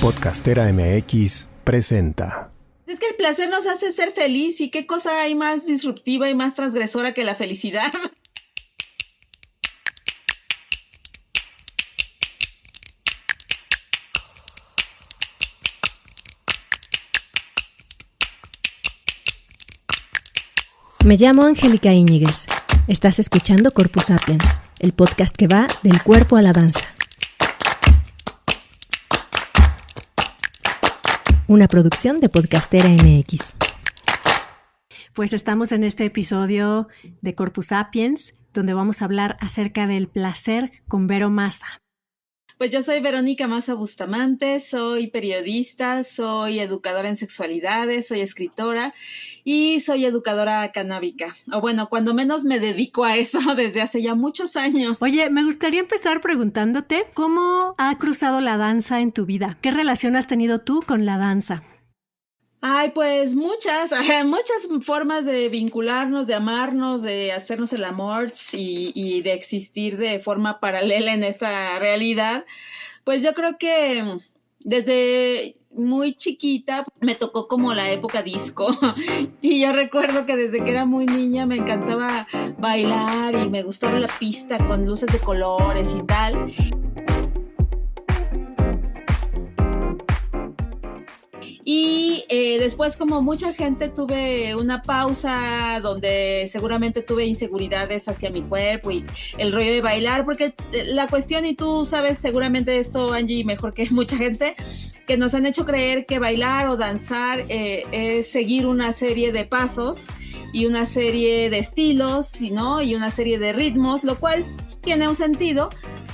Podcastera MX presenta. Es que el placer nos hace ser feliz, y qué cosa hay más disruptiva y más transgresora que la felicidad. Me llamo Angélica Íñiguez. Estás escuchando Corpus Sapiens, el podcast que va del cuerpo a la danza. Una producción de Podcastera MX. Pues estamos en este episodio de Corpus Sapiens, donde vamos a hablar acerca del placer con Vero Maza. Pues yo soy Verónica Maza Bustamante, soy periodista, soy educadora en sexualidades, soy escritora y soy educadora canábica. O bueno, cuando menos me dedico a eso desde hace ya muchos años. Oye, me gustaría empezar preguntándote cómo ha cruzado la danza en tu vida. ¿Qué relación has tenido tú con la danza? Ay, pues muchas formas de vincularnos, de amarnos, de hacernos el amor y de existir de forma paralela en esta realidad. Pues yo creo que desde muy chiquita me tocó como la época disco y yo recuerdo que desde que era muy niña me encantaba bailar y me gustaba la pista con luces de colores y tal. Y después, como mucha gente, tuve una pausa donde seguramente tuve inseguridades hacia mi cuerpo y el rollo de bailar, porque la cuestión, y tú sabes seguramente esto, Angie, mejor que mucha gente, que nos han hecho creer que bailar o danzar es seguir una serie de pasos y una serie de estilos, ¿no? Y una serie de ritmos, lo cual tiene un sentido.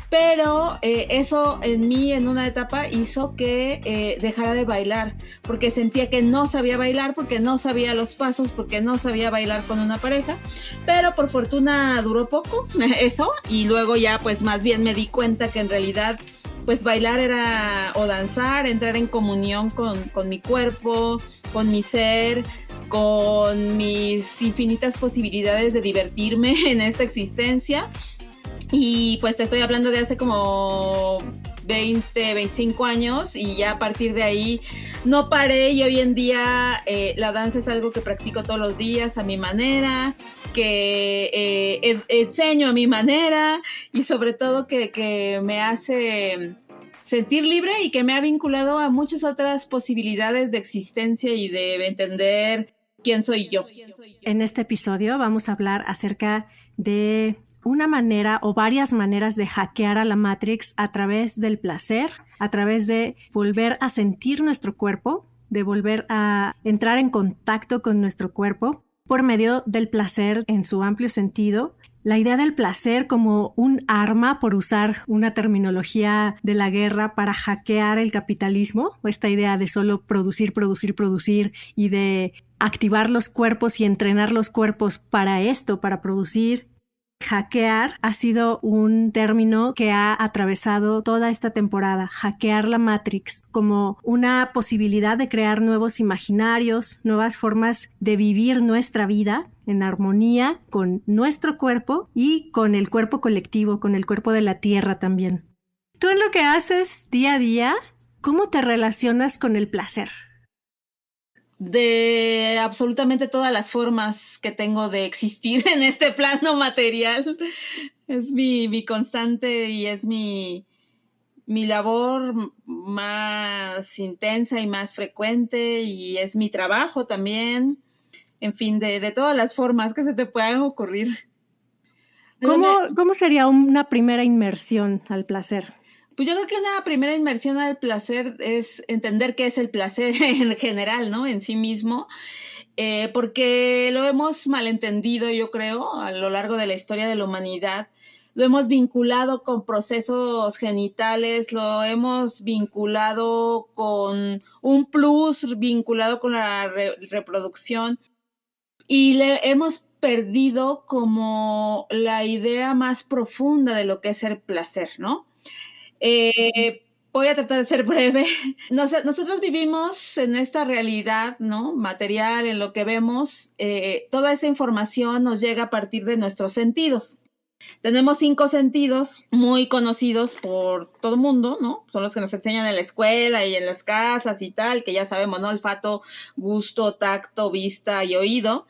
Pero eso en mí en una etapa hizo que dejara de bailar, porque sentía que no sabía bailar, porque no sabía los pasos, porque no sabía bailar con una pareja. Pero por fortuna duró poco eso, y luego ya pues más bien me di cuenta que en realidad pues bailar era, o danzar, entrar en comunión con mi cuerpo, con mi ser, con mis infinitas posibilidades de divertirme en esta existencia. Y pues te estoy hablando de hace como 20, 25 años, y ya a partir de ahí no paré, y hoy en día la danza es algo que practico todos los días a mi manera, que enseño a mi manera, y sobre todo que me hace sentir libre y que me ha vinculado a muchas otras posibilidades de existencia y de entender quién soy yo. En este episodio vamos a hablar acerca de una manera o varias maneras de hackear a la Matrix a través del placer, a través de volver a sentir nuestro cuerpo, de volver a entrar en contacto con nuestro cuerpo por medio del placer en su amplio sentido. La idea del placer como un arma, por usar una terminología de la guerra, para hackear el capitalismo, esta idea de solo producir y de activar los cuerpos y entrenar los cuerpos para esto, para producir. Hackear ha sido un término que ha atravesado toda esta temporada. Hackear la Matrix como una posibilidad de crear nuevos imaginarios, nuevas formas de vivir nuestra vida en armonía con nuestro cuerpo y con el cuerpo colectivo, con el cuerpo de la Tierra también. Tú, en lo que haces día a día, ¿cómo te relacionas con el placer? De absolutamente todas las formas que tengo de existir en este plano material. Es mi constante y es mi labor más intensa y más frecuente, y es mi trabajo también. En fin, de todas las formas que se te puedan ocurrir. ¿Cómo sería una primera inmersión al placer? Pues yo creo que una primera inmersión al placer es entender qué es el placer en general, ¿no? En sí mismo, porque lo hemos malentendido, yo creo, a lo largo de la historia de la humanidad. Lo hemos vinculado con procesos genitales, lo hemos vinculado con un plus, vinculado con la reproducción, y le hemos perdido como la idea más profunda de lo que es el placer, ¿no? Voy a tratar de ser breve. Nosotros vivimos en esta realidad, ¿no? Material, en lo que vemos. Toda esa información nos llega a partir de nuestros sentidos. Tenemos 5 sentidos muy conocidos por todo el mundo, ¿no? Son los que nos enseñan en la escuela y en las casas y tal, que ya sabemos, ¿no? Olfato, gusto, tacto, vista y oído.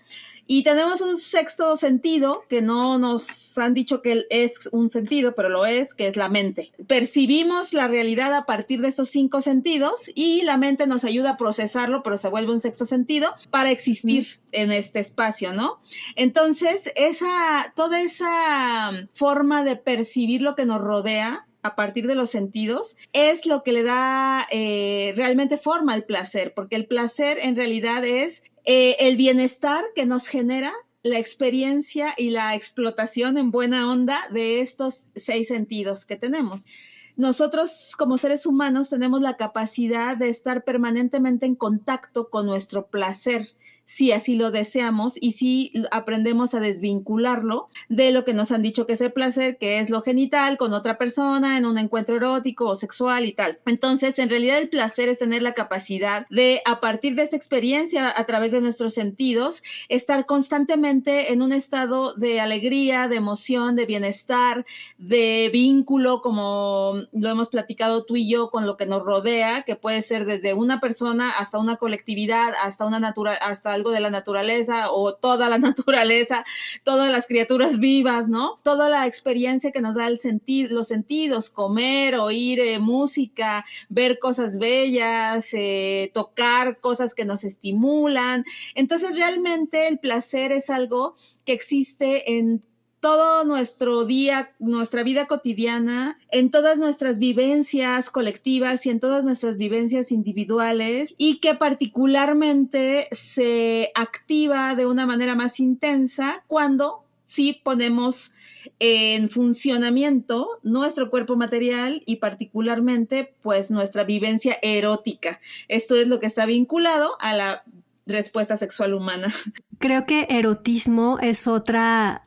Y tenemos un sexto sentido que no nos han dicho que es un sentido, pero lo es, que es la mente. Percibimos la realidad a partir de estos 5 sentidos y la mente nos ayuda a procesarlo, pero se vuelve un sexto sentido para existir en este espacio, ¿no? Entonces, toda esa forma de percibir lo que nos rodea a partir de los sentidos, es lo que le da realmente forma al placer, porque el placer en realidad es el bienestar que nos genera la experiencia y la explotación en buena onda de estos 6 sentidos que tenemos. Nosotros como seres humanos tenemos la capacidad de estar permanentemente en contacto con nuestro placer, si así lo deseamos y si aprendemos a desvincularlo de lo que nos han dicho que es el placer, que es lo genital con otra persona en un encuentro erótico o sexual y tal. Entonces, en realidad el placer es tener la capacidad de, a partir de esa experiencia, a través de nuestros sentidos, estar constantemente en un estado de alegría, de emoción, de bienestar, de vínculo, como lo hemos platicado tú y yo, con lo que nos rodea, que puede ser desde una persona hasta una colectividad, hasta hasta algo de la naturaleza o toda la naturaleza, todas las criaturas vivas, ¿no? Toda la experiencia que nos da los sentidos, comer, oír música, ver cosas bellas, tocar cosas que nos estimulan. Entonces, realmente el placer es algo que existe en todo nuestro día, nuestra vida cotidiana, en todas nuestras vivencias colectivas y en todas nuestras vivencias individuales, y que particularmente se activa de una manera más intensa cuando sí ponemos en funcionamiento nuestro cuerpo material y particularmente pues nuestra vivencia erótica. Esto es lo que está vinculado a la respuesta sexual humana. Creo que erotismo es otra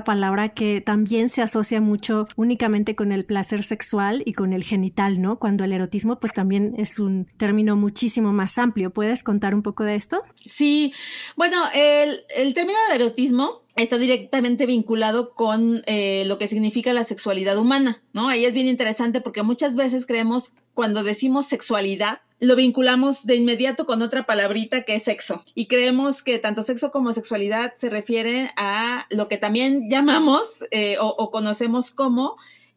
palabra que también se asocia mucho únicamente con el placer sexual y con el genital, ¿no? Cuando el erotismo pues también es un término muchísimo más amplio. ¿Puedes contar un poco de esto? Sí, bueno, el término de erotismo está directamente vinculado con lo que significa la sexualidad humana, ¿no? Ahí es bien interesante porque muchas veces creemos, cuando decimos sexualidad, lo vinculamos de inmediato con otra palabrita que es sexo. Y creemos que tanto sexo como sexualidad se refieren a lo que también llamamos o conocemos como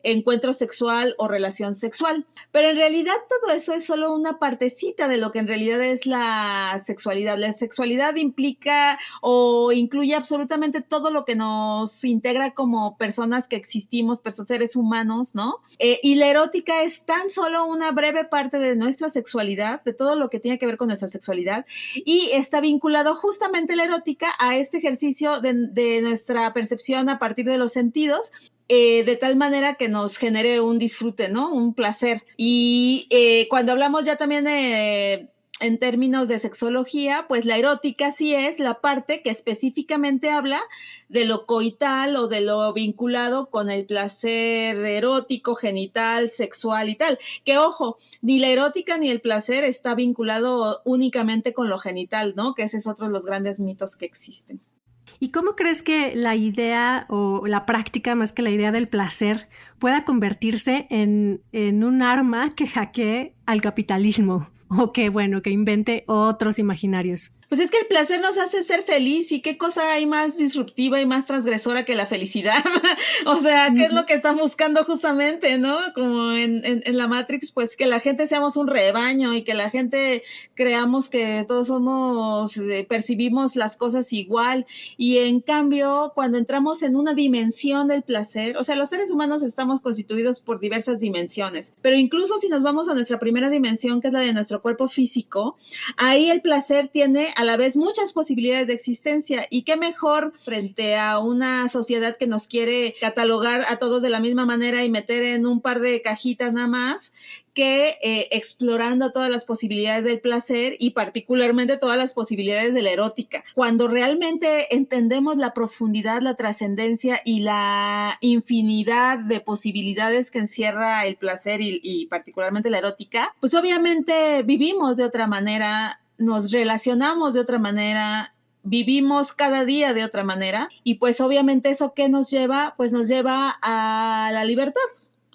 encuentro sexual o relación sexual. Pero en realidad todo eso es solo una partecita de lo que en realidad es la sexualidad. La sexualidad implica o incluye absolutamente todo lo que nos integra como personas que existimos, seres humanos, ¿no? Y la erótica es tan solo una breve parte de nuestra sexualidad, de todo lo que tiene que ver con nuestra sexualidad, y está vinculado justamente la erótica a este ejercicio de nuestra percepción a partir de los sentidos, de tal manera que nos genere un disfrute, ¿no? Un placer. Y cuando hablamos ya también en términos de sexología, pues la erótica sí es la parte que específicamente habla de lo coital o de lo vinculado con el placer erótico, genital, sexual y tal. Que ojo, ni la erótica ni el placer está vinculado únicamente con lo genital, ¿no? Que ese es otro de los grandes mitos que existen. ¿Y cómo crees que la idea o la práctica, más que la idea del placer, pueda convertirse en un arma que hackee al capitalismo o que invente otros imaginarios? Pues es que el placer nos hace ser feliz, y qué cosa hay más disruptiva y más transgresora que la felicidad. O sea, ¿qué es lo que están buscando justamente, no? Como en la Matrix, pues que la gente seamos un rebaño y que la gente creamos que todos percibimos las cosas igual. Y en cambio, cuando entramos en una dimensión del placer, o sea, los seres humanos estamos constituidos por diversas dimensiones, pero incluso si nos vamos a nuestra primera dimensión, que es la de nuestro cuerpo físico, ahí el placer tiene a la vez muchas posibilidades de existencia, y qué mejor frente a una sociedad que nos quiere catalogar a todos de la misma manera y meter en un par de cajitas nada más, que explorando todas las posibilidades del placer y particularmente todas las posibilidades de la erótica. Cuando realmente entendemos la profundidad, la trascendencia y la infinidad de posibilidades que encierra el placer y particularmente la erótica, pues obviamente vivimos de otra manera, nos relacionamos de otra manera, vivimos cada día de otra manera y pues obviamente eso ¿qué nos lleva? Pues nos lleva a la libertad.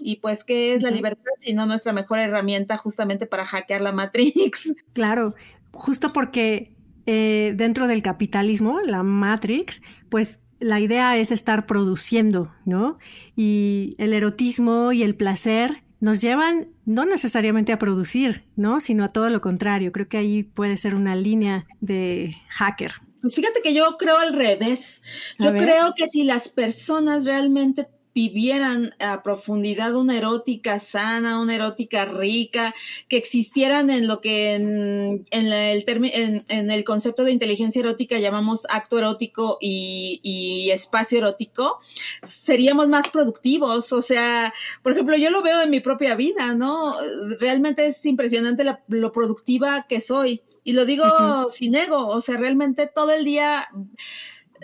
Y pues, ¿qué es la libertad? Sino nuestra mejor herramienta justamente para hackear la Matrix. Claro, justo porque dentro del capitalismo, la Matrix, pues la idea es estar produciendo, ¿no? Y el erotismo y el placer nos llevan no necesariamente a producir, ¿no? Sino a todo lo contrario. Creo que ahí puede ser una línea de hacker. Pues fíjate que yo creo al revés. Yo creo que si las personas realmente vivieran a profundidad una erótica sana, una erótica rica, que existieran en lo que en el concepto de inteligencia erótica llamamos acto erótico y espacio erótico, seríamos más productivos. O sea, por ejemplo, yo lo veo en mi propia vida, ¿no? Realmente es impresionante lo productiva que soy. Y lo digo sin ego, o sea, realmente todo el día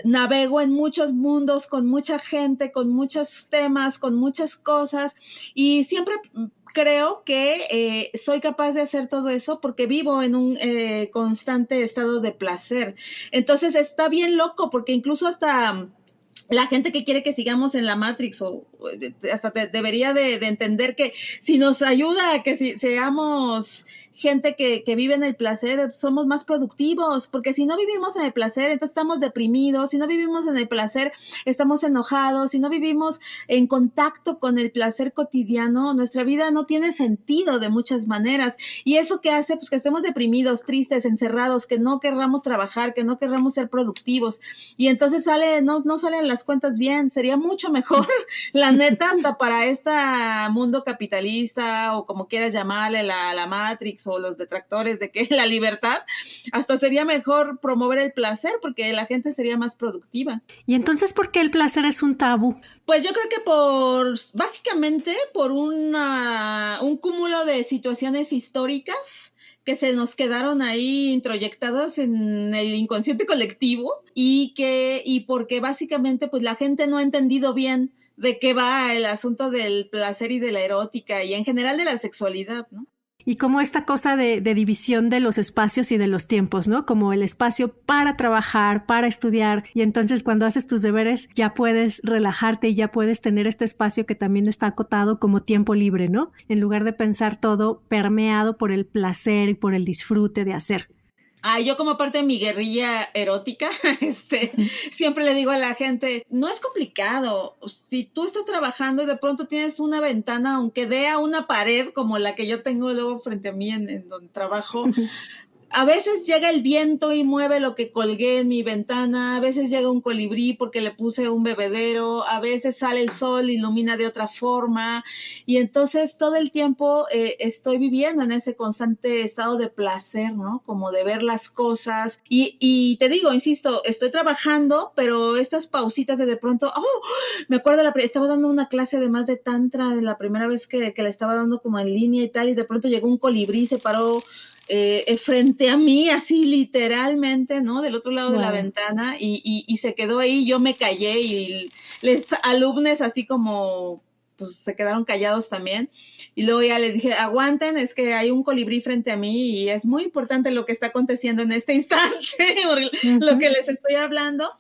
navego en muchos mundos, con mucha gente, con muchos temas, con muchas cosas, y siempre creo que soy capaz de hacer todo eso porque vivo en un constante estado de placer. Entonces está bien loco, porque incluso hasta la gente que quiere que sigamos en la Matrix o hasta debería de entender que si nos ayuda a que si seamos gente que vive en el placer, somos más productivos, porque si no vivimos en el placer, entonces estamos deprimidos. Si no vivimos en el placer, estamos enojados. Si no vivimos en contacto con el placer cotidiano, nuestra vida no tiene sentido de muchas maneras. Y eso que hace, pues que estemos deprimidos, tristes, encerrados, que no querramos trabajar, que no querramos ser productivos. Y entonces no salen las cuentas bien. Sería mucho mejor, la neta, hasta para este mundo capitalista o como quieras llamarle, la Matrix o los detractores de que la libertad, hasta sería mejor promover el placer porque la gente sería más productiva. ¿Y entonces por qué el placer es un tabú? Pues yo creo que básicamente por un cúmulo de situaciones históricas que se nos quedaron ahí introyectadas en el inconsciente colectivo y porque básicamente pues la gente no ha entendido bien de qué va el asunto del placer y de la erótica y en general de la sexualidad, ¿no? Y como esta cosa de división de los espacios y de los tiempos, ¿no? Como el espacio para trabajar, para estudiar, y entonces cuando haces tus deberes ya puedes relajarte y ya puedes tener este espacio que también está acotado como tiempo libre, ¿no? En lugar de pensar todo permeado por el placer y por el disfrute de hacer. Yo como parte de mi guerrilla erótica, siempre le digo a la gente, no es complicado. Si tú estás trabajando y de pronto tienes una ventana, aunque dé a una pared como la que yo tengo luego frente a mí en donde trabajo, a veces llega el viento y mueve lo que colgué en mi ventana, a veces llega un colibrí porque le puse un bebedero, a veces sale el sol, ilumina de otra forma, y entonces todo el tiempo estoy viviendo en ese constante estado de placer, ¿no? Como de ver las cosas, y te digo, insisto, estoy trabajando, pero estas pausitas de pronto, me acuerdo, estaba dando una clase además de tantra, la primera vez que la estaba dando como en línea y tal, y de pronto llegó un colibrí, se paró frente a mí, así literalmente, ¿no? Del otro lado de la ventana y se quedó ahí, yo me callé y les alumnos así como, pues se quedaron callados también y luego ya les dije, aguanten, es que hay un colibrí frente a mí y es muy importante lo que está aconteciendo en este instante, lo que les estoy hablando.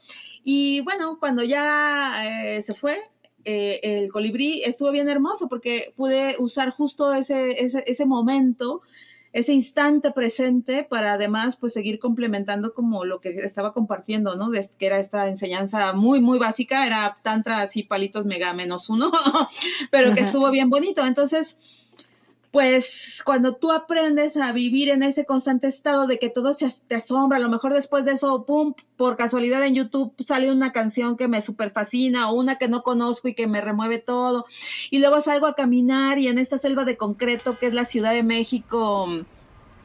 Y bueno, cuando ya se fue, el colibrí estuvo bien hermoso porque pude usar justo ese momento, ese instante presente para además pues seguir complementando como lo que estaba compartiendo, ¿no? Que era esta enseñanza muy, muy básica, era tantra así palitos mega -1, pero que estuvo bien bonito. Entonces, pues cuando tú aprendes a vivir en ese constante estado de que todo te asombra, a lo mejor después de eso, pum, por casualidad en YouTube sale una canción que me súper fascina o una que no conozco y que me remueve todo. Y luego salgo a caminar y en esta selva de concreto que es la Ciudad de México,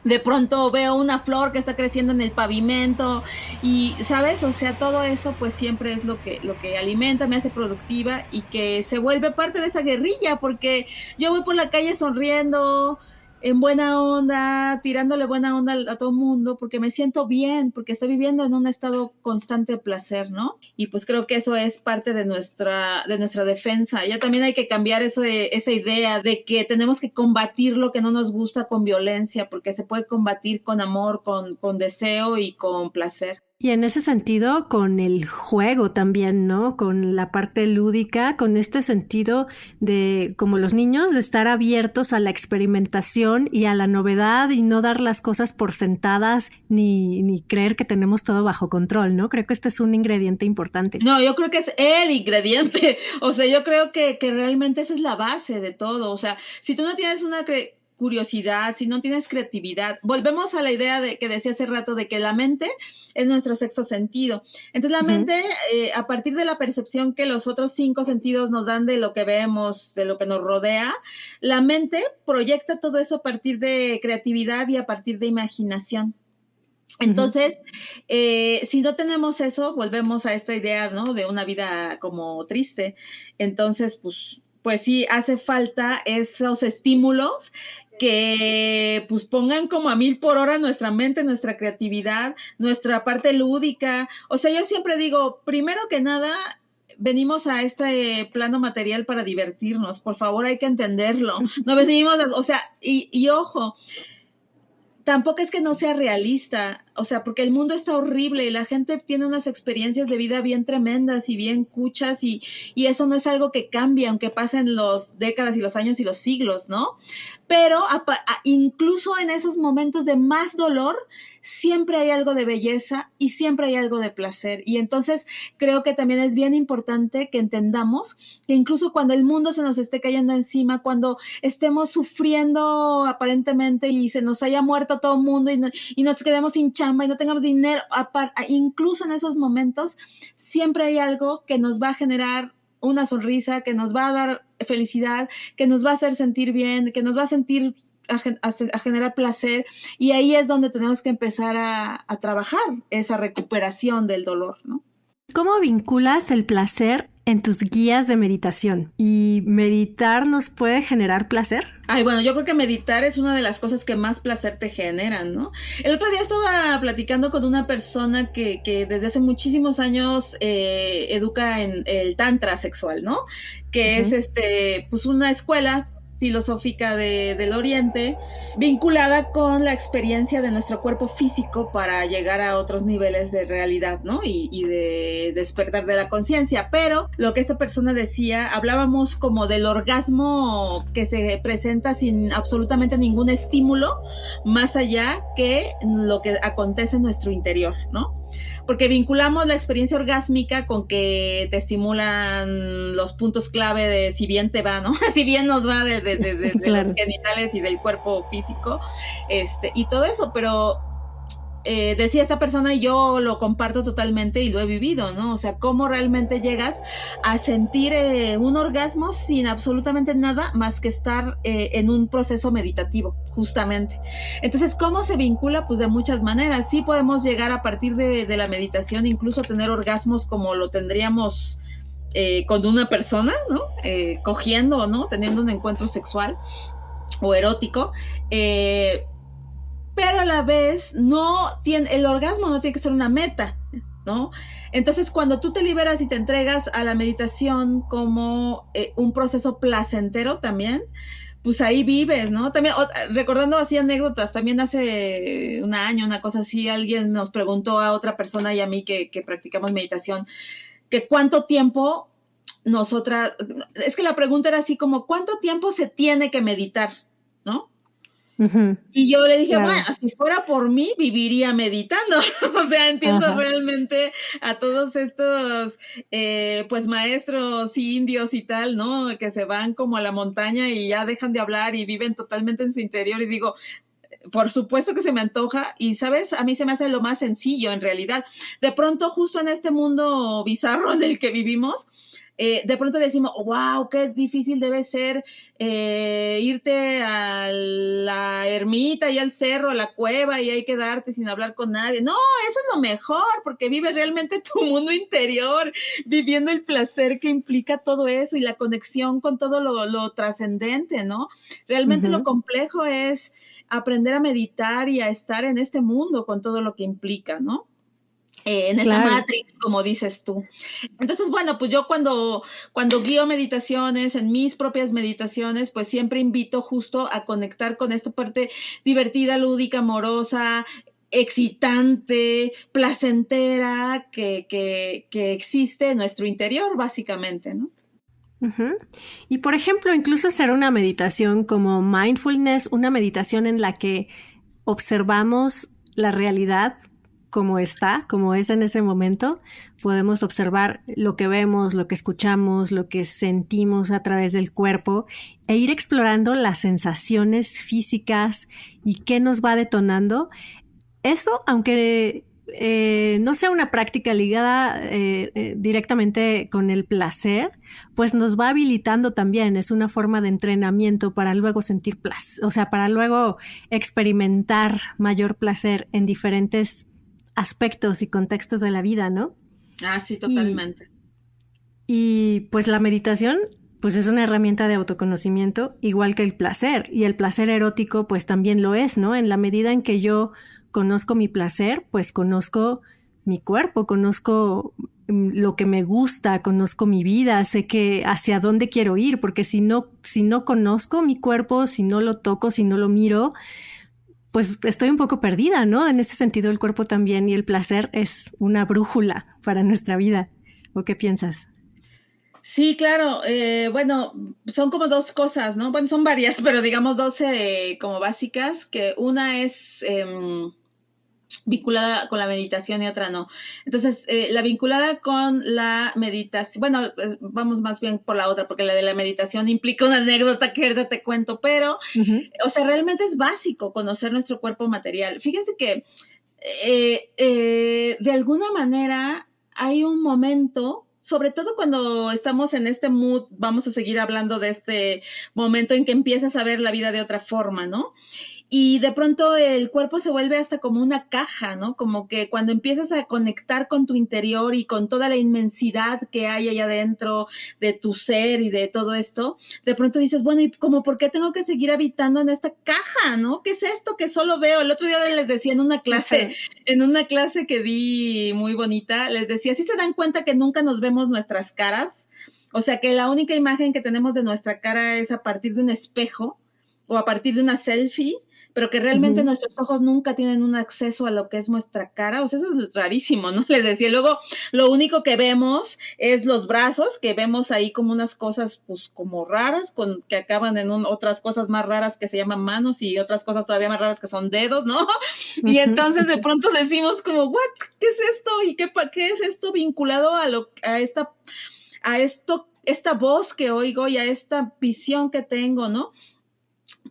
de pronto veo una flor que está creciendo en el pavimento y, ¿sabes? O sea, todo eso pues siempre es lo que alimenta, me hace productiva y que se vuelve parte de esa guerrilla porque yo voy por la calle sonriendo, en buena onda, tirándole buena onda a todo mundo porque me siento bien, porque estoy viviendo en un estado constante de placer, ¿no? Y pues creo que eso es parte de nuestra defensa. Ya también hay que cambiar esa idea de que tenemos que combatir lo que no nos gusta con violencia, porque se puede combatir con amor, con deseo y con placer. Y en ese sentido, con el juego también, ¿no? Con la parte lúdica, con este sentido de, como los niños, de estar abiertos a la experimentación y a la novedad y no dar las cosas por sentadas ni creer que tenemos todo bajo control, ¿no? Creo que este es un ingrediente importante. No, yo creo que es el ingrediente. O sea, yo creo que realmente esa es la base de todo. O sea, si tú no tienes una curiosidad, si no tienes creatividad, volvemos a la idea de que decía hace rato de que la mente es nuestro sexto sentido. Entonces la mente, a partir de la percepción que los otros 5 sentidos nos dan de lo que vemos, de lo que nos rodea, la mente proyecta todo eso a partir de creatividad y a partir de imaginación. Entonces, si no tenemos eso, volvemos a esta idea, ¿no? De una vida como triste. Entonces, pues sí, hace falta esos estímulos que pues pongan como a 1000 por hora nuestra mente, nuestra creatividad, nuestra parte lúdica. O sea, yo siempre digo, primero que nada, venimos a este plano material para divertirnos. Por favor, hay que entenderlo. No venimos, o sea, y ojo, tampoco es que no sea realista, o sea, porque el mundo está horrible y la gente tiene unas experiencias de vida bien tremendas y bien cuchas y eso no es algo que cambie, aunque pasen las décadas y los años y los siglos, ¿no? Pero incluso en esos momentos de más dolor, siempre hay algo de belleza y siempre hay algo de placer. Y entonces creo que también es bien importante que entendamos que incluso cuando el mundo se nos esté cayendo encima, cuando estemos sufriendo aparentemente y se nos haya muerto todo el mundo y nos quedemos sin chamba y no tengamos dinero, incluso en esos momentos siempre hay algo que nos va a generar una sonrisa, que nos va a dar felicidad, que nos va a hacer sentir bien, que nos va a generar placer, y ahí es donde tenemos que empezar a trabajar esa recuperación del dolor, ¿no? ¿Cómo vinculas el placer en tus guías de meditación? ¿Y meditar nos puede generar placer? Ay, bueno, yo creo que meditar es una de las cosas que más placer te generan, ¿no? El otro día estaba platicando con una persona que desde hace muchísimos años educa en el tantra sexual, ¿no? Que es pues una escuela filosófica del Oriente, vinculada con la experiencia de nuestro cuerpo físico para llegar a otros niveles de realidad, ¿no? Y de despertar de la conciencia. Pero lo que esta persona decía, hablábamos como del orgasmo que se presenta sin absolutamente ningún estímulo, más allá que lo que acontece en nuestro interior, ¿no? Porque vinculamos la experiencia orgásmica con que te estimulan los puntos clave de si bien te va, ¿no? Si bien nos va de claro, los genitales y del cuerpo físico, y todo eso, pero decía esta persona, y yo lo comparto totalmente y lo he vivido, ¿no? O sea, cómo realmente llegas a sentir un orgasmo sin absolutamente nada más que estar en un proceso meditativo, justamente. Entonces, ¿cómo se vincula? Pues de muchas maneras. Sí podemos llegar a partir de la meditación, incluso tener orgasmos como lo tendríamos con una persona, ¿no? Cogiendo, ¿no? Teniendo un encuentro sexual o erótico, pero a la vez el orgasmo no tiene que ser una meta, ¿no? Entonces, cuando tú te liberas y te entregas a la meditación como un proceso placentero también, pues ahí vives, ¿no? También, recordando así anécdotas, también hace un año, una cosa así, alguien nos preguntó a otra persona y a mí que practicamos meditación, que cuánto tiempo es que la pregunta era así como, ¿cuánto tiempo se tiene que meditar, ¿no? Y yo le dije, claro, bueno, si fuera por mí, viviría meditando. O sea, entiendo realmente a todos estos, pues, maestros indios y tal, ¿no? Que se van como a la montaña y ya dejan de hablar y viven totalmente en su interior. Y digo, por supuesto que se me antoja. Y, ¿sabes? A mí se me hace lo más sencillo, en realidad. De pronto, justo en este mundo bizarro en el que vivimos, de pronto decimos, wow, qué difícil debe ser irte a la ermita y al cerro, a la cueva, y hay que quedarte sin hablar con nadie. No, eso es lo mejor, porque vives realmente tu mundo interior, viviendo el placer que implica todo eso y la conexión con todo lo trascendente, ¿no? Realmente lo complejo es aprender a meditar y a estar en este mundo con todo lo que implica, ¿no? En esta Matrix, como dices tú. Entonces, bueno, pues yo cuando guío meditaciones, en mis propias meditaciones, pues siempre invito justo a conectar con esta parte divertida, lúdica, amorosa, excitante, placentera que existe en nuestro interior, básicamente, ¿no? Uh-huh. Y por ejemplo, incluso hacer una meditación como mindfulness, una meditación en la que observamos la realidad como está, como es en ese momento. Podemos observar lo que vemos, lo que escuchamos, lo que sentimos a través del cuerpo e ir explorando las sensaciones físicas y qué nos va detonando. Eso, aunque no sea una práctica ligada directamente con el placer, pues nos va habilitando también. Es una forma de entrenamiento para luego sentir placer, o sea, para luego experimentar mayor placer en diferentes aspectos y contextos de la vida, ¿no? Ah, sí, totalmente. Y pues la meditación, pues es una herramienta de autoconocimiento, igual que el placer. Y el placer erótico, pues también lo es, ¿no? En la medida en que yo conozco mi placer, pues conozco mi cuerpo, conozco lo que me gusta, conozco mi vida, sé que hacia dónde quiero ir, porque si no conozco mi cuerpo, si no lo toco, si no lo miro, pues estoy un poco perdida, ¿no? En ese sentido, el cuerpo también y el placer es una brújula para nuestra vida. ¿O qué piensas? Sí, claro. Bueno, son como dos cosas, ¿no? Bueno, son varias, pero digamos dos como básicas, que una es vinculada con la meditación y otra no. Entonces, la vinculada con la meditación, bueno, vamos más bien por la otra, porque la de la meditación implica una anécdota que ahorita te cuento, pero, o sea, realmente es básico conocer nuestro cuerpo material. Fíjense que de alguna manera hay un momento, sobre todo cuando estamos en este mood, vamos a seguir hablando de este momento en que empiezas a ver la vida de otra forma, ¿no? Y de pronto el cuerpo se vuelve hasta como una caja, ¿no? Como que cuando empiezas a conectar con tu interior y con toda la inmensidad que hay allá adentro de tu ser y de todo esto, de pronto dices, bueno, ¿y como por qué tengo que seguir habitando en esta caja, ¿no? ¿Qué es esto que solo veo? El otro día les decía en una clase que di muy bonita, les decía, ¿sí se dan cuenta que nunca nos vemos nuestras caras? O sea, que la única imagen que tenemos de nuestra cara es a partir de un espejo o a partir de una selfie, pero que realmente nuestros ojos nunca tienen un acceso a lo que es nuestra cara. O sea, eso es rarísimo, ¿no? Les decía, luego lo único que vemos es los brazos, que vemos ahí como unas cosas pues como raras, que acaban en otras cosas más raras que se llaman manos y otras cosas todavía más raras que son dedos, ¿no? Y entonces de pronto decimos como, ¿what? ¿Qué es esto? ¿Y qué es esto vinculado a esta voz que oigo y a esta visión que tengo, ¿no?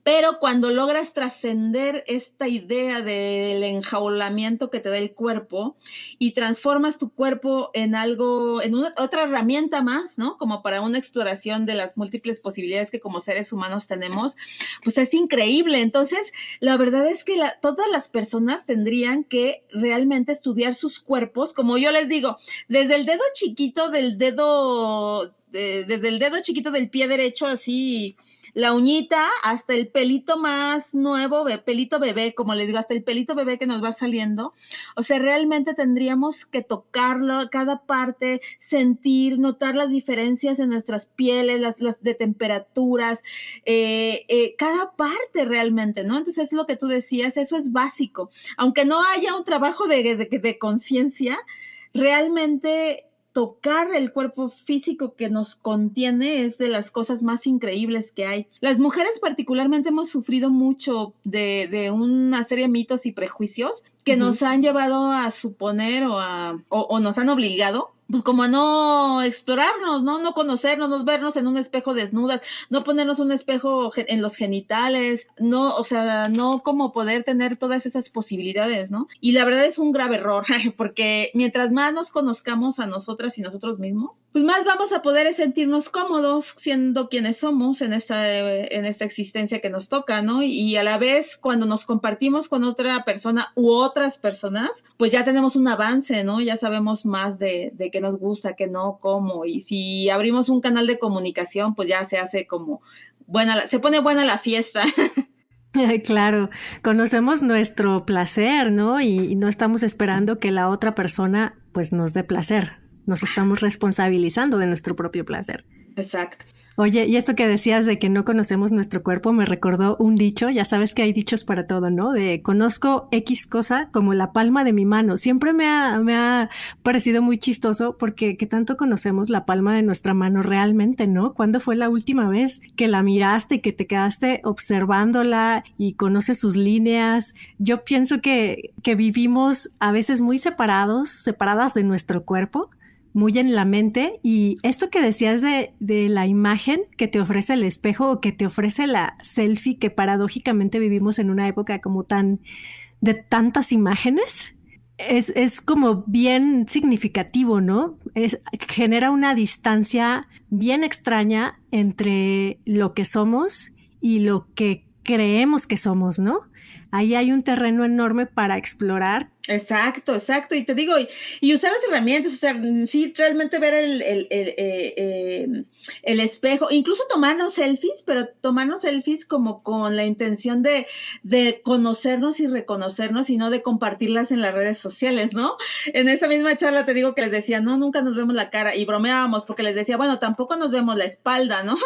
Pero cuando logras trascender esta idea del enjaulamiento que te da el cuerpo y transformas tu cuerpo en algo, en otra herramienta más, ¿no? Como para una exploración de las múltiples posibilidades que como seres humanos tenemos, pues es increíble. Entonces, la verdad es que todas las personas tendrían que realmente estudiar sus cuerpos, como yo les digo, desde el dedo chiquito desde el dedo chiquito del pie derecho, así la uñita hasta el pelito más nuevo, pelito bebé, como les digo, hasta el pelito bebé que nos va saliendo. O sea, realmente tendríamos que tocarlo, cada parte, sentir, notar las diferencias en nuestras pieles, las de temperaturas, cada parte realmente, ¿no? Entonces es lo que tú decías, eso es básico. Aunque no haya un trabajo de conciencia, realmente tocar el cuerpo físico que nos contiene es de las cosas más increíbles que hay. Las mujeres particularmente hemos sufrido mucho de una serie de mitos y prejuicios que nos han llevado a suponer o nos han obligado, pues como a no explorarnos, no conocernos, no vernos en un espejo desnudas, no ponernos un espejo en los genitales, no, o sea, no como poder tener todas esas posibilidades, ¿no? Y la verdad es un grave error, porque mientras más nos conozcamos a nosotras y nosotros mismos, pues más vamos a poder sentirnos cómodos siendo quienes somos en esta existencia que nos toca, ¿no? Y a la vez, cuando nos compartimos con otra persona u otras personas, pues ya tenemos un avance, ¿no? Ya sabemos más de qué nos gusta, qué no, cómo. Y si abrimos un canal de comunicación, pues ya se hace como se pone buena la fiesta. Claro, conocemos nuestro placer, ¿no? Y no estamos esperando que la otra persona pues nos dé placer. Nos estamos responsabilizando de nuestro propio placer. Exacto. Oye, y esto que decías de que no conocemos nuestro cuerpo me recordó un dicho, ya sabes que hay dichos para todo, ¿no? De conozco X cosa como la palma de mi mano. Siempre me ha parecido muy chistoso porque ¿qué tanto conocemos la palma de nuestra mano realmente, no? ¿Cuándo fue la última vez que la miraste y que te quedaste observándola y conoces sus líneas? Yo pienso que vivimos a veces muy separadas de nuestro cuerpo, muy en la mente, y esto que decías de la imagen que te ofrece el espejo o que te ofrece la selfie, que paradójicamente vivimos en una época como de tantas imágenes, es como bien significativo, ¿no? Genera una distancia bien extraña entre lo que somos y lo que creemos que somos, ¿no? Ahí hay un terreno enorme para explorar. Exacto, exacto. Y te digo, y usar las herramientas, o sea, sí, realmente ver el espejo, incluso tomarnos selfies, pero tomarnos selfies como con la intención de conocernos y reconocernos y no de compartirlas en las redes sociales, ¿no? En esa misma charla te digo que les decía, no, nunca nos vemos la cara, y bromeábamos porque les decía, bueno, tampoco nos vemos la espalda, ¿no?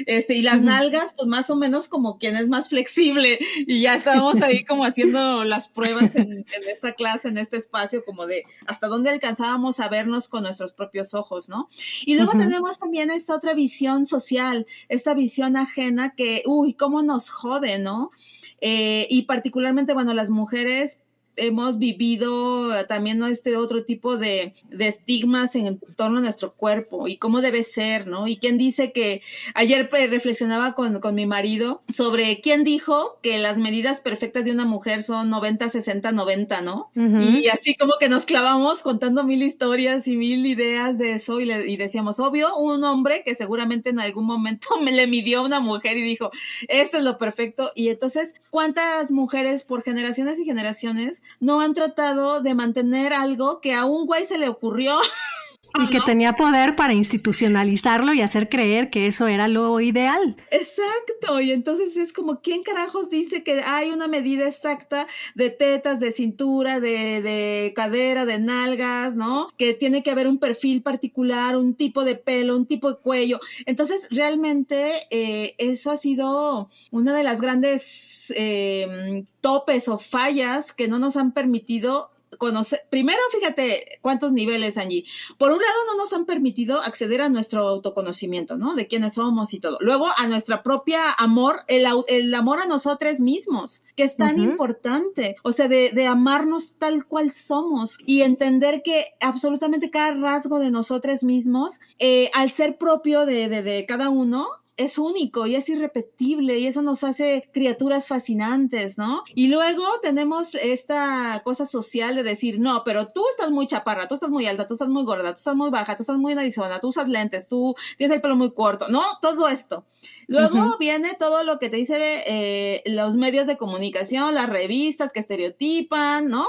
Y las nalgas, pues más o menos como quien es más flexible, y ya estábamos ahí como haciendo las pruebas en esta clase, en este espacio, como de hasta dónde alcanzábamos a vernos con nuestros propios ojos, ¿no? Y luego tenemos también esta otra visión social, esta visión ajena que, uy, cómo nos jode, ¿no? Y particularmente, bueno, las mujeres hemos vivido también este otro tipo de estigmas en torno a nuestro cuerpo y cómo debe ser, ¿no? Y quién dice que ayer reflexionaba con mi marido sobre quién dijo que las medidas perfectas de una mujer son 90, 60, 90, ¿no? Y así como que nos clavamos contando 1000 historias y 1000 ideas de eso y decíamos, obvio, un hombre que seguramente en algún momento me le midió a una mujer y dijo, esto es lo perfecto. Y entonces, ¿cuántas mujeres por generaciones y generaciones no han tratado de mantener algo que a un güey se le ocurrió? Y que tenía poder para institucionalizarlo y hacer creer que eso era lo ideal. Exacto, y entonces es como, ¿quién carajos dice que hay una medida exacta de tetas, de cintura, de cadera, de nalgas, ¿no? Que tiene que haber un perfil particular, un tipo de pelo, un tipo de cuello. Entonces, realmente eso ha sido una de las grandes topes o fallas que no nos han permitido conocer. Primero, fíjate cuántos niveles, Angie. Por un lado, no nos han permitido acceder a nuestro autoconocimiento, ¿no? De quiénes somos y todo. Luego, a nuestra propia amor, el amor a nosotros mismos, que es tan importante. O sea, de amarnos tal cual somos y entender que absolutamente cada rasgo de nosotros mismos, al ser propio de cada uno, es único y es irrepetible y eso nos hace criaturas fascinantes, ¿no? Y luego tenemos esta cosa social de decir, no, pero tú estás muy chaparra, tú estás muy alta, tú estás muy gorda, tú estás muy baja, tú estás muy narizona, tú usas lentes, tú tienes el pelo muy corto, ¿no? Todo esto. Luego viene todo lo que te dice los medios de comunicación, las revistas que estereotipan, ¿no?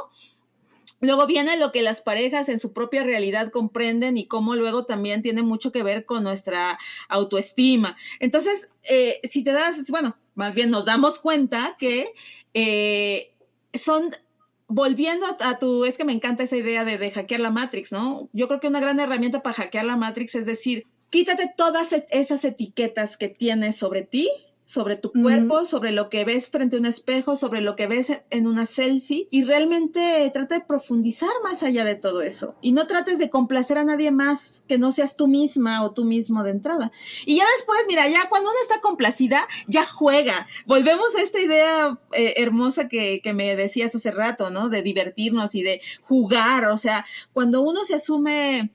Luego viene lo que las parejas en su propia realidad comprenden y cómo luego también tiene mucho que ver con nuestra autoestima. Entonces, si te das, bueno, más bien nos damos cuenta que volviendo a es que me encanta esa idea de hackear la Matrix, ¿no? Yo creo que una gran herramienta para hackear la Matrix es decir, quítate todas esas etiquetas que tienes sobre ti, sobre tu cuerpo, sobre lo que ves frente a un espejo, sobre lo que ves en una selfie y realmente trata de profundizar más allá de todo eso y no trates de complacer a nadie más que no seas tú misma o tú mismo de entrada. Y ya después, mira, ya cuando uno está complacida, ya juega. Volvemos a esta idea hermosa que me decías hace rato, ¿no? De divertirnos y de jugar, o sea, cuando uno se asume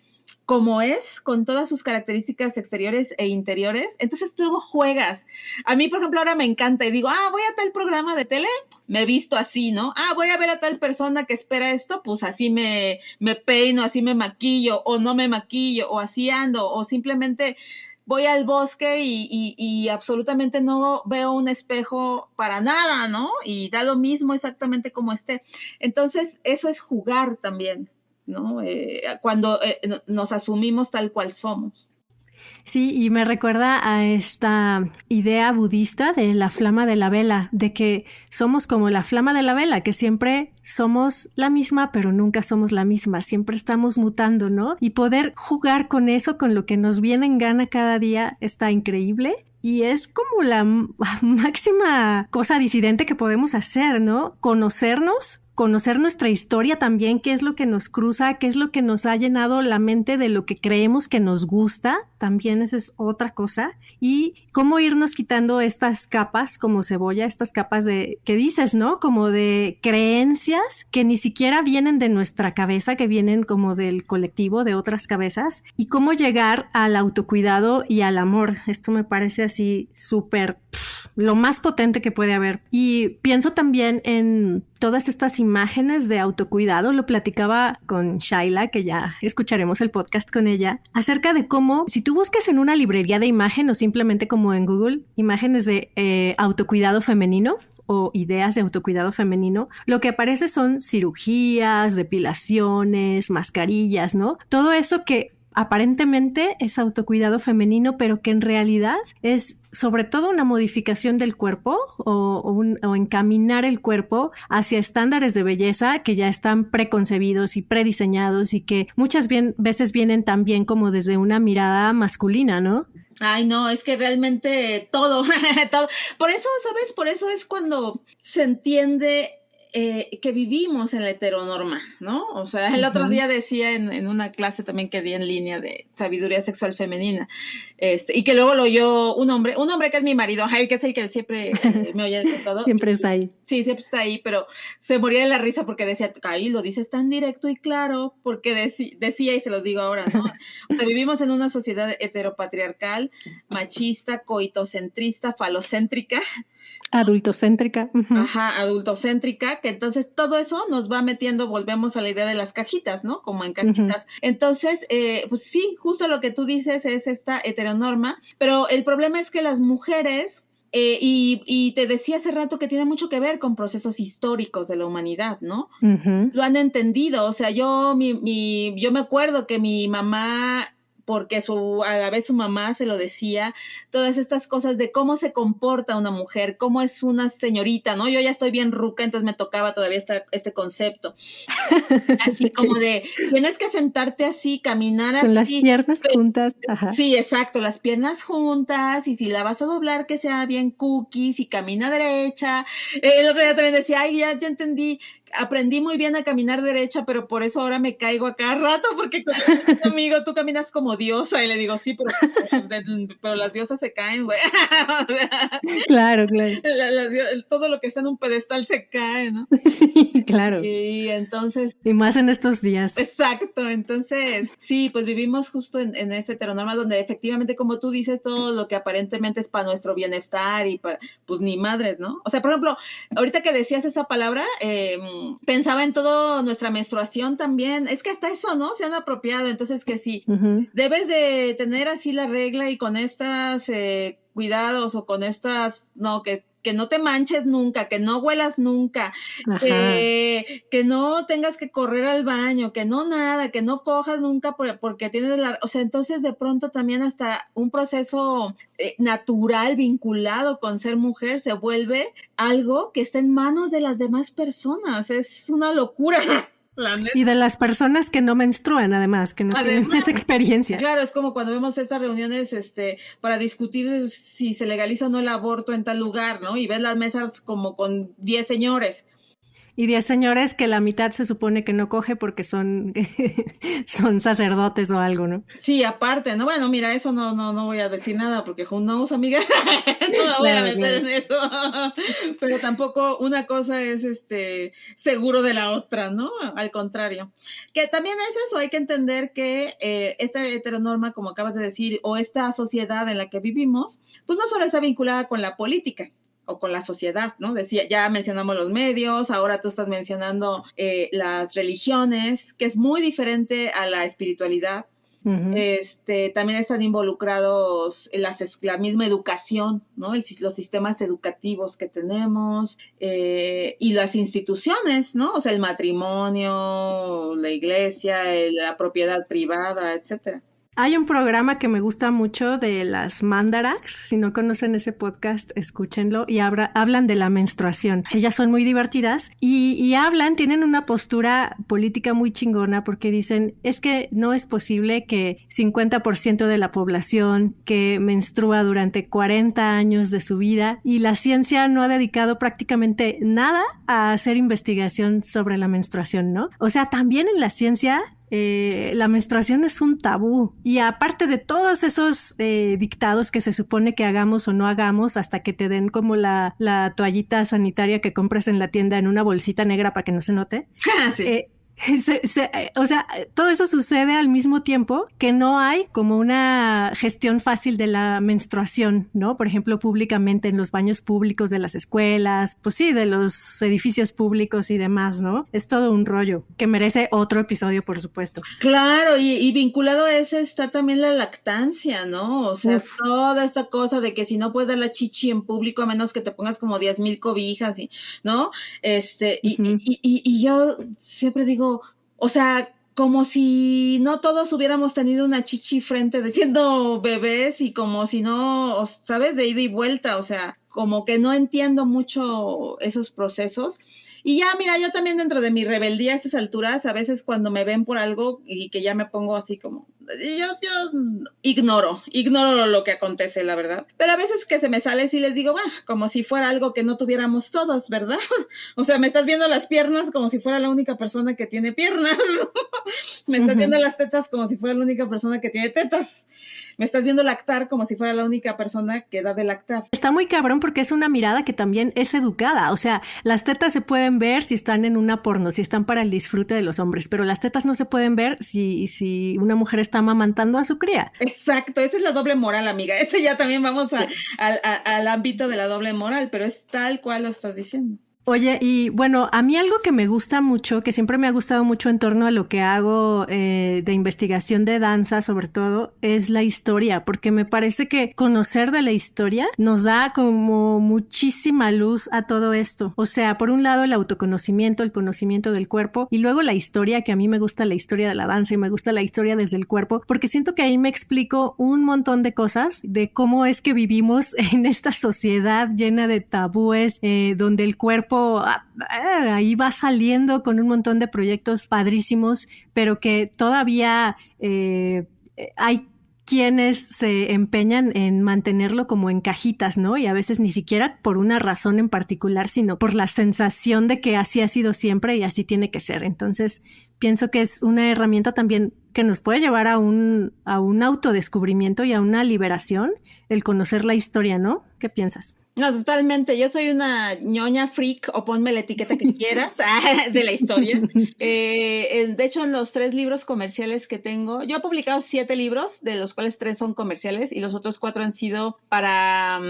como es, con todas sus características exteriores e interiores, entonces luego juegas. A mí, por ejemplo, ahora me encanta y digo, voy a tal programa de tele, me visto así, ¿no? Voy a ver a tal persona que espera esto, pues así me peino, así me maquillo, o no me maquillo, o así ando, o simplemente voy al bosque y absolutamente no veo un espejo para nada, ¿no? Y da lo mismo exactamente como esté. Entonces, eso es jugar también, ¿no? Cuando nos asumimos tal cual somos. Sí, y me recuerda a esta idea budista de la flama de la vela, de que somos como la flama de la vela, que siempre somos la misma, pero nunca somos la misma, siempre estamos mutando, ¿no? Y poder jugar con eso, con lo que nos viene en gana cada día, está increíble. Y es como la máxima cosa disidente que podemos hacer, ¿no? Conocernos, conocer nuestra historia también, qué es lo que nos cruza, qué es lo que nos ha llenado la mente de lo que creemos que nos gusta, también esa es otra cosa, y cómo irnos quitando estas capas como cebolla, estas capas de, que dices, ¿no? Como de creencias que ni siquiera vienen de nuestra cabeza, que vienen como del colectivo, de otras cabezas, y cómo llegar al autocuidado y al amor. Esto me parece así súper, lo más potente que puede haber. Y pienso también en todas estas imágenes de autocuidado. Lo platicaba con Shaila, que ya escucharemos el podcast con ella, acerca de cómo, si tú buscas en una librería de imagen o simplemente como en Google, imágenes de autocuidado femenino o ideas de autocuidado femenino, lo que aparece son cirugías, depilaciones, mascarillas, ¿no? Todo eso que aparentemente es autocuidado femenino, pero que en realidad es sobre todo una modificación del cuerpo o encaminar el cuerpo hacia estándares de belleza que ya están preconcebidos y prediseñados y que muchas veces vienen también como desde una mirada masculina, ¿no? Ay, no, es que realmente todo, todo. Por eso, ¿sabes? Por eso es cuando se entiende que vivimos en la heteronorma, ¿no? O sea, el otro día decía en una clase también que di en línea de sabiduría sexual femenina, y que luego lo oyó un hombre que es mi marido, que es el que siempre me oye de todo. Siempre está ahí. Sí, siempre está ahí, pero se moría de la risa porque decía, ay, lo dices tan directo y claro, porque decía, y se los digo ahora, ¿no? O sea, vivimos en una sociedad heteropatriarcal, machista, coitocentrista, falocéntrica, adultocéntrica. Uh-huh. Ajá, adultocéntrica, que entonces todo eso nos va metiendo, volvemos a la idea de las cajitas, ¿no? Como en cajitas. Uh-huh. Entonces, pues sí, justo lo que tú dices es esta heteronorma, pero el problema es que las mujeres, y te decía hace rato que tiene mucho que ver con procesos históricos de la humanidad, ¿no? Uh-huh. Lo han entendido, o sea, yo me acuerdo que mi mamá, porque a la vez su mamá se lo decía, todas estas cosas de cómo se comporta una mujer, cómo es una señorita, ¿no? Yo ya estoy bien ruca, entonces me tocaba todavía este concepto. Así como de, tienes que sentarte así, caminar así. Con las piernas juntas. Ajá. Sí, exacto, las piernas juntas, y si la vas a doblar, que sea bien cookies, y camina derecha. El otro día también decía, ay, ya entendí. Aprendí muy bien a caminar derecha, pero por eso ahora me caigo a cada rato, porque con mi amigo, tú caminas como diosa, y le digo, sí, pero las diosas se caen, güey. Claro. Todo lo que está en un pedestal se cae, ¿no? Sí, claro. Y entonces... Y más en estos días. Exacto, entonces, sí, pues vivimos justo en ese heteronorma donde efectivamente, como tú dices, todo lo que aparentemente es para nuestro bienestar y para, pues ni madres, ¿no? O sea, por ejemplo, ahorita que decías esa palabra, pensaba en toda nuestra menstruación también, es que hasta eso, ¿no? Se han apropiado, entonces que sí, uh-huh. Debes de tener así la regla y con estas cuidados o con estas, no, que no te manches nunca, que no huelas nunca, que no tengas que correr al baño, que no nada, que no cojas nunca porque tienes o sea, entonces de pronto también hasta un proceso natural vinculado con ser mujer se vuelve algo que está en manos de las demás personas, es una locura. Y de las personas que no menstruan, además, que no tienen esa experiencia. Claro, es como cuando vemos estas reuniones para discutir si se legaliza o no el aborto en tal lugar, ¿no? Y ves las mesas como con 10 señores. Y 10 señores que la mitad se supone que no coge porque son sacerdotes o algo, ¿no? Sí, aparte, ¿no? Bueno, mira, eso no voy a decir nada porque who knows, amiga, no me voy a meter en eso. Pero tampoco una cosa es seguro de la otra, ¿no? Al contrario. Que también es eso, hay que entender que esta heteronorma, como acabas de decir, o esta sociedad en la que vivimos, pues no solo está vinculada con la política o con la sociedad, ¿no? Decía, ya mencionamos los medios, ahora tú estás mencionando las religiones, que es muy diferente a la espiritualidad. Uh-huh. También están involucrados en la misma educación, ¿no? Los sistemas educativos que tenemos y las instituciones, ¿no? O sea, el matrimonio, la iglesia, la propiedad privada, etcétera. Hay un programa que me gusta mucho de las Mandarax. Si no conocen ese podcast, escúchenlo. Y hablan de la menstruación. Ellas son muy divertidas y tienen una postura política muy chingona porque dicen, es que no es posible que 50% de la población que menstrua durante 40 años de su vida y la ciencia no ha dedicado prácticamente nada a hacer investigación sobre la menstruación, ¿no? O sea, también en la ciencia la menstruación es un tabú y aparte de todos esos dictados que se supone que hagamos o no hagamos hasta que te den como la toallita sanitaria que compras en la tienda en una bolsita negra para que no se note. Sí. O sea, todo eso sucede al mismo tiempo que no hay como una gestión fácil de la menstruación, ¿no? Por ejemplo, públicamente en los baños públicos de las escuelas, pues sí, de los edificios públicos y demás, ¿no? Es todo un rollo que merece otro episodio, por supuesto. Claro, y vinculado a ese está también la lactancia, ¿no? O sea, toda esta cosa de que si no puedes dar la chichi en público a menos que te pongas como 10,000 cobijas, ¿no? Y yo siempre digo, o sea, como si no todos hubiéramos tenido una chichi frente de siendo bebés y como si no, ¿sabes? De ida y vuelta, o sea, como que no entiendo mucho esos procesos. Y ya, mira, yo también dentro de mi rebeldía a estas alturas, a veces cuando me ven por algo y que ya me pongo así como... Yo ignoro lo que acontece, la verdad. Pero a veces que se me sale sí les digo, como si fuera algo que no tuviéramos todos, ¿verdad? O sea, me estás viendo las piernas como si fuera la única persona que tiene piernas. Me estás viendo las tetas como si fuera la única persona que tiene tetas. Me estás viendo lactar como si fuera la única persona que da de lactar. Está muy cabrón porque es una mirada que también es educada. O sea, las tetas se pueden ver si están en una porno, si están para el disfrute de los hombres, pero las tetas no se pueden ver si una mujer está amamantando a su cría. Exacto, esa es la doble moral, amiga. Eso ya también vamos al ámbito de la doble moral, pero es tal cual lo estás diciendo. Oye, y bueno, a mí algo que me gusta mucho, que siempre me ha gustado mucho en torno a lo que hago de investigación de danza, sobre todo, es la historia, porque me parece que conocer de la historia nos da como muchísima luz a todo esto. O sea, por un lado el autoconocimiento, el conocimiento del cuerpo, y luego la historia, que a mí me gusta la historia de la danza y me gusta la historia desde el cuerpo, porque siento que ahí me explico un montón de cosas, de cómo es que vivimos en esta sociedad llena de tabúes, donde el cuerpo ahí va saliendo con un montón de proyectos padrísimos, pero que todavía hay quienes se empeñan en mantenerlo como en cajitas, ¿no? Y a veces ni siquiera por una razón en particular, sino por la sensación de que así ha sido siempre y así tiene que ser. Entonces, pienso que es una herramienta también que nos puede llevar a un autodescubrimiento y a una liberación, el conocer la historia, ¿no? ¿Qué piensas? No, totalmente. Yo soy una ñoña freak, o ponme la etiqueta que quieras, de la historia. De hecho, en los 3 libros comerciales que tengo, yo he publicado 7 libros, de los cuales 3 son comerciales y los otros 4 han sido para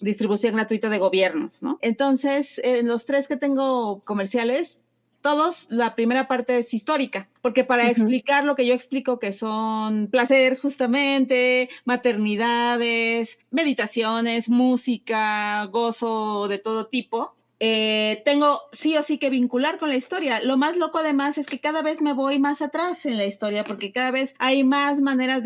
distribución gratuita de gobiernos, ¿no? Entonces, en los 3 que tengo comerciales, todos, la primera parte es histórica, porque para explicar lo que yo explico, que son placer justamente, maternidades, meditaciones, música, gozo de todo tipo, tengo sí o sí que vincular con la historia. Lo más loco además es que cada vez me voy más atrás en la historia, porque cada vez hay más maneras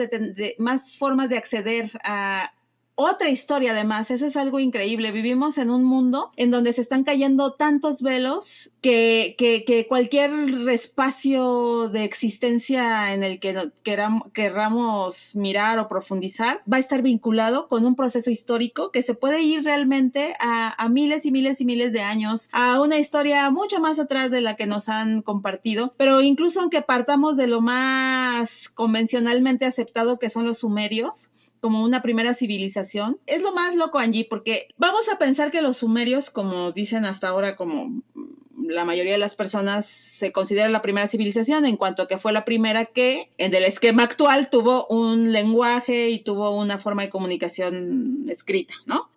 más formas de acceder a otra historia. Además, eso es algo increíble. Vivimos en un mundo en donde se están cayendo tantos velos que cualquier espacio de existencia en el que querramos mirar o profundizar va a estar vinculado con un proceso histórico que se puede ir realmente a miles y miles y miles de años, a una historia mucho más atrás de la que nos han compartido. Pero incluso aunque partamos de lo más convencionalmente aceptado, que son los sumerios, como una primera civilización, es lo más loco, Angie, porque vamos a pensar que los sumerios, como dicen hasta ahora, como la mayoría de las personas se considera la primera civilización, en cuanto a que fue la primera que, en el esquema actual, tuvo un lenguaje y tuvo una forma de comunicación escrita, ¿no?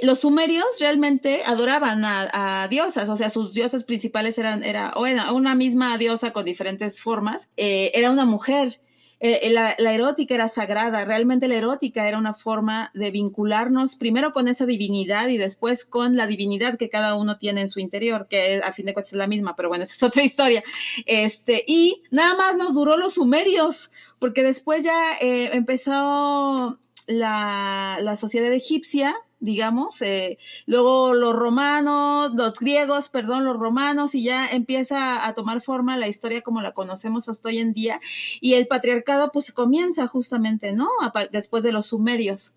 Los sumerios realmente adoraban a diosas, o sea, sus diosas principales era una misma diosa con diferentes formas, era una mujer. La erótica era sagrada, realmente la erótica era una forma de vincularnos primero con esa divinidad y después con la divinidad que cada uno tiene en su interior, que a fin de cuentas es la misma, pero bueno, esa es otra historia. Y nada más nos duró los sumerios, porque después ya empezó la sociedad egipcia, digamos, luego los griegos, los romanos, y ya empieza a tomar forma la historia como la conocemos hasta hoy en día, y el patriarcado pues comienza justamente, ¿no? Después de los sumerios.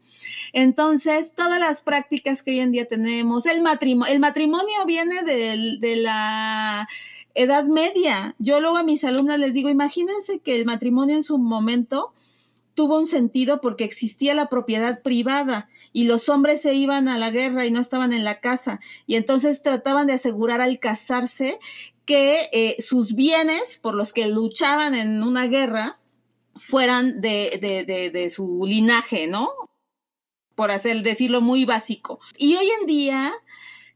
Entonces, todas las prácticas que hoy en día tenemos, el matrimonio viene de la Edad Media. Yo luego a mis alumnas les digo, imagínense que el matrimonio en su momento tuvo un sentido porque existía la propiedad privada y los hombres se iban a la guerra y no estaban en la casa, y entonces trataban de asegurar al casarse que sus bienes por los que luchaban en una guerra fueran de su linaje, ¿no? Por decirlo muy básico. Y hoy en día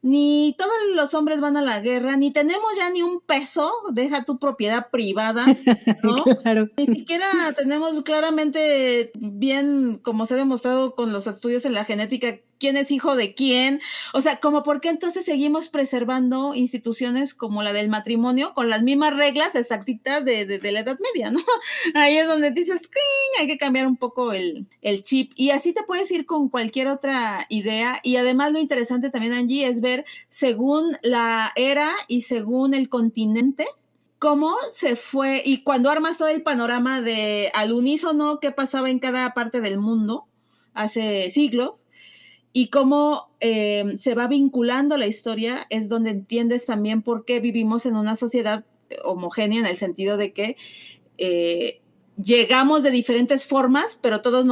ni todos los hombres van a la guerra, ni tenemos ya ni un peso, deja tu propiedad privada, ¿no? Claro. Ni siquiera tenemos claramente bien, como se ha demostrado con los estudios en la genética, quién es hijo de quién. O sea, como por qué entonces seguimos preservando instituciones como la del matrimonio con las mismas reglas exactitas de la Edad Media, ¿no? Ahí es donde dices, hay que cambiar un poco el chip. Y así te puedes ir con cualquier otra idea. Y además lo interesante también, Angie, es ver según la era y según el continente, cómo se fue, y cuando armas todo el panorama de al unísono qué pasaba en cada parte del mundo hace siglos, y cómo se va vinculando la historia, es donde entiendes también por qué vivimos en una sociedad homogénea, en el sentido de que llegamos de diferentes formas, pero todos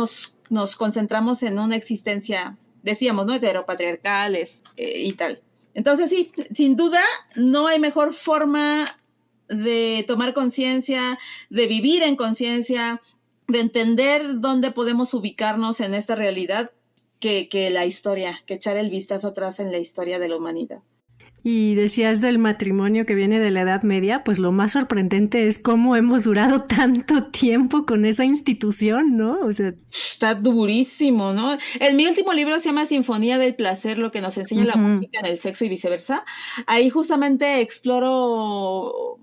nos concentramos en una existencia, decíamos, ¿no? Heteropatriarcales y tal. Entonces sí, sin duda no hay mejor forma de tomar conciencia, de vivir en conciencia, de entender dónde podemos ubicarnos en esta realidad que la historia, que echar el vistazo atrás en la historia de la humanidad. Y decías del matrimonio que viene de la Edad Media, pues lo más sorprendente es cómo hemos durado tanto tiempo con esa institución, ¿no? O sea, está durísimo, ¿no? Mi último libro se llama Sinfonía del Placer, lo que nos enseña la música en el sexo y viceversa. Ahí justamente exploro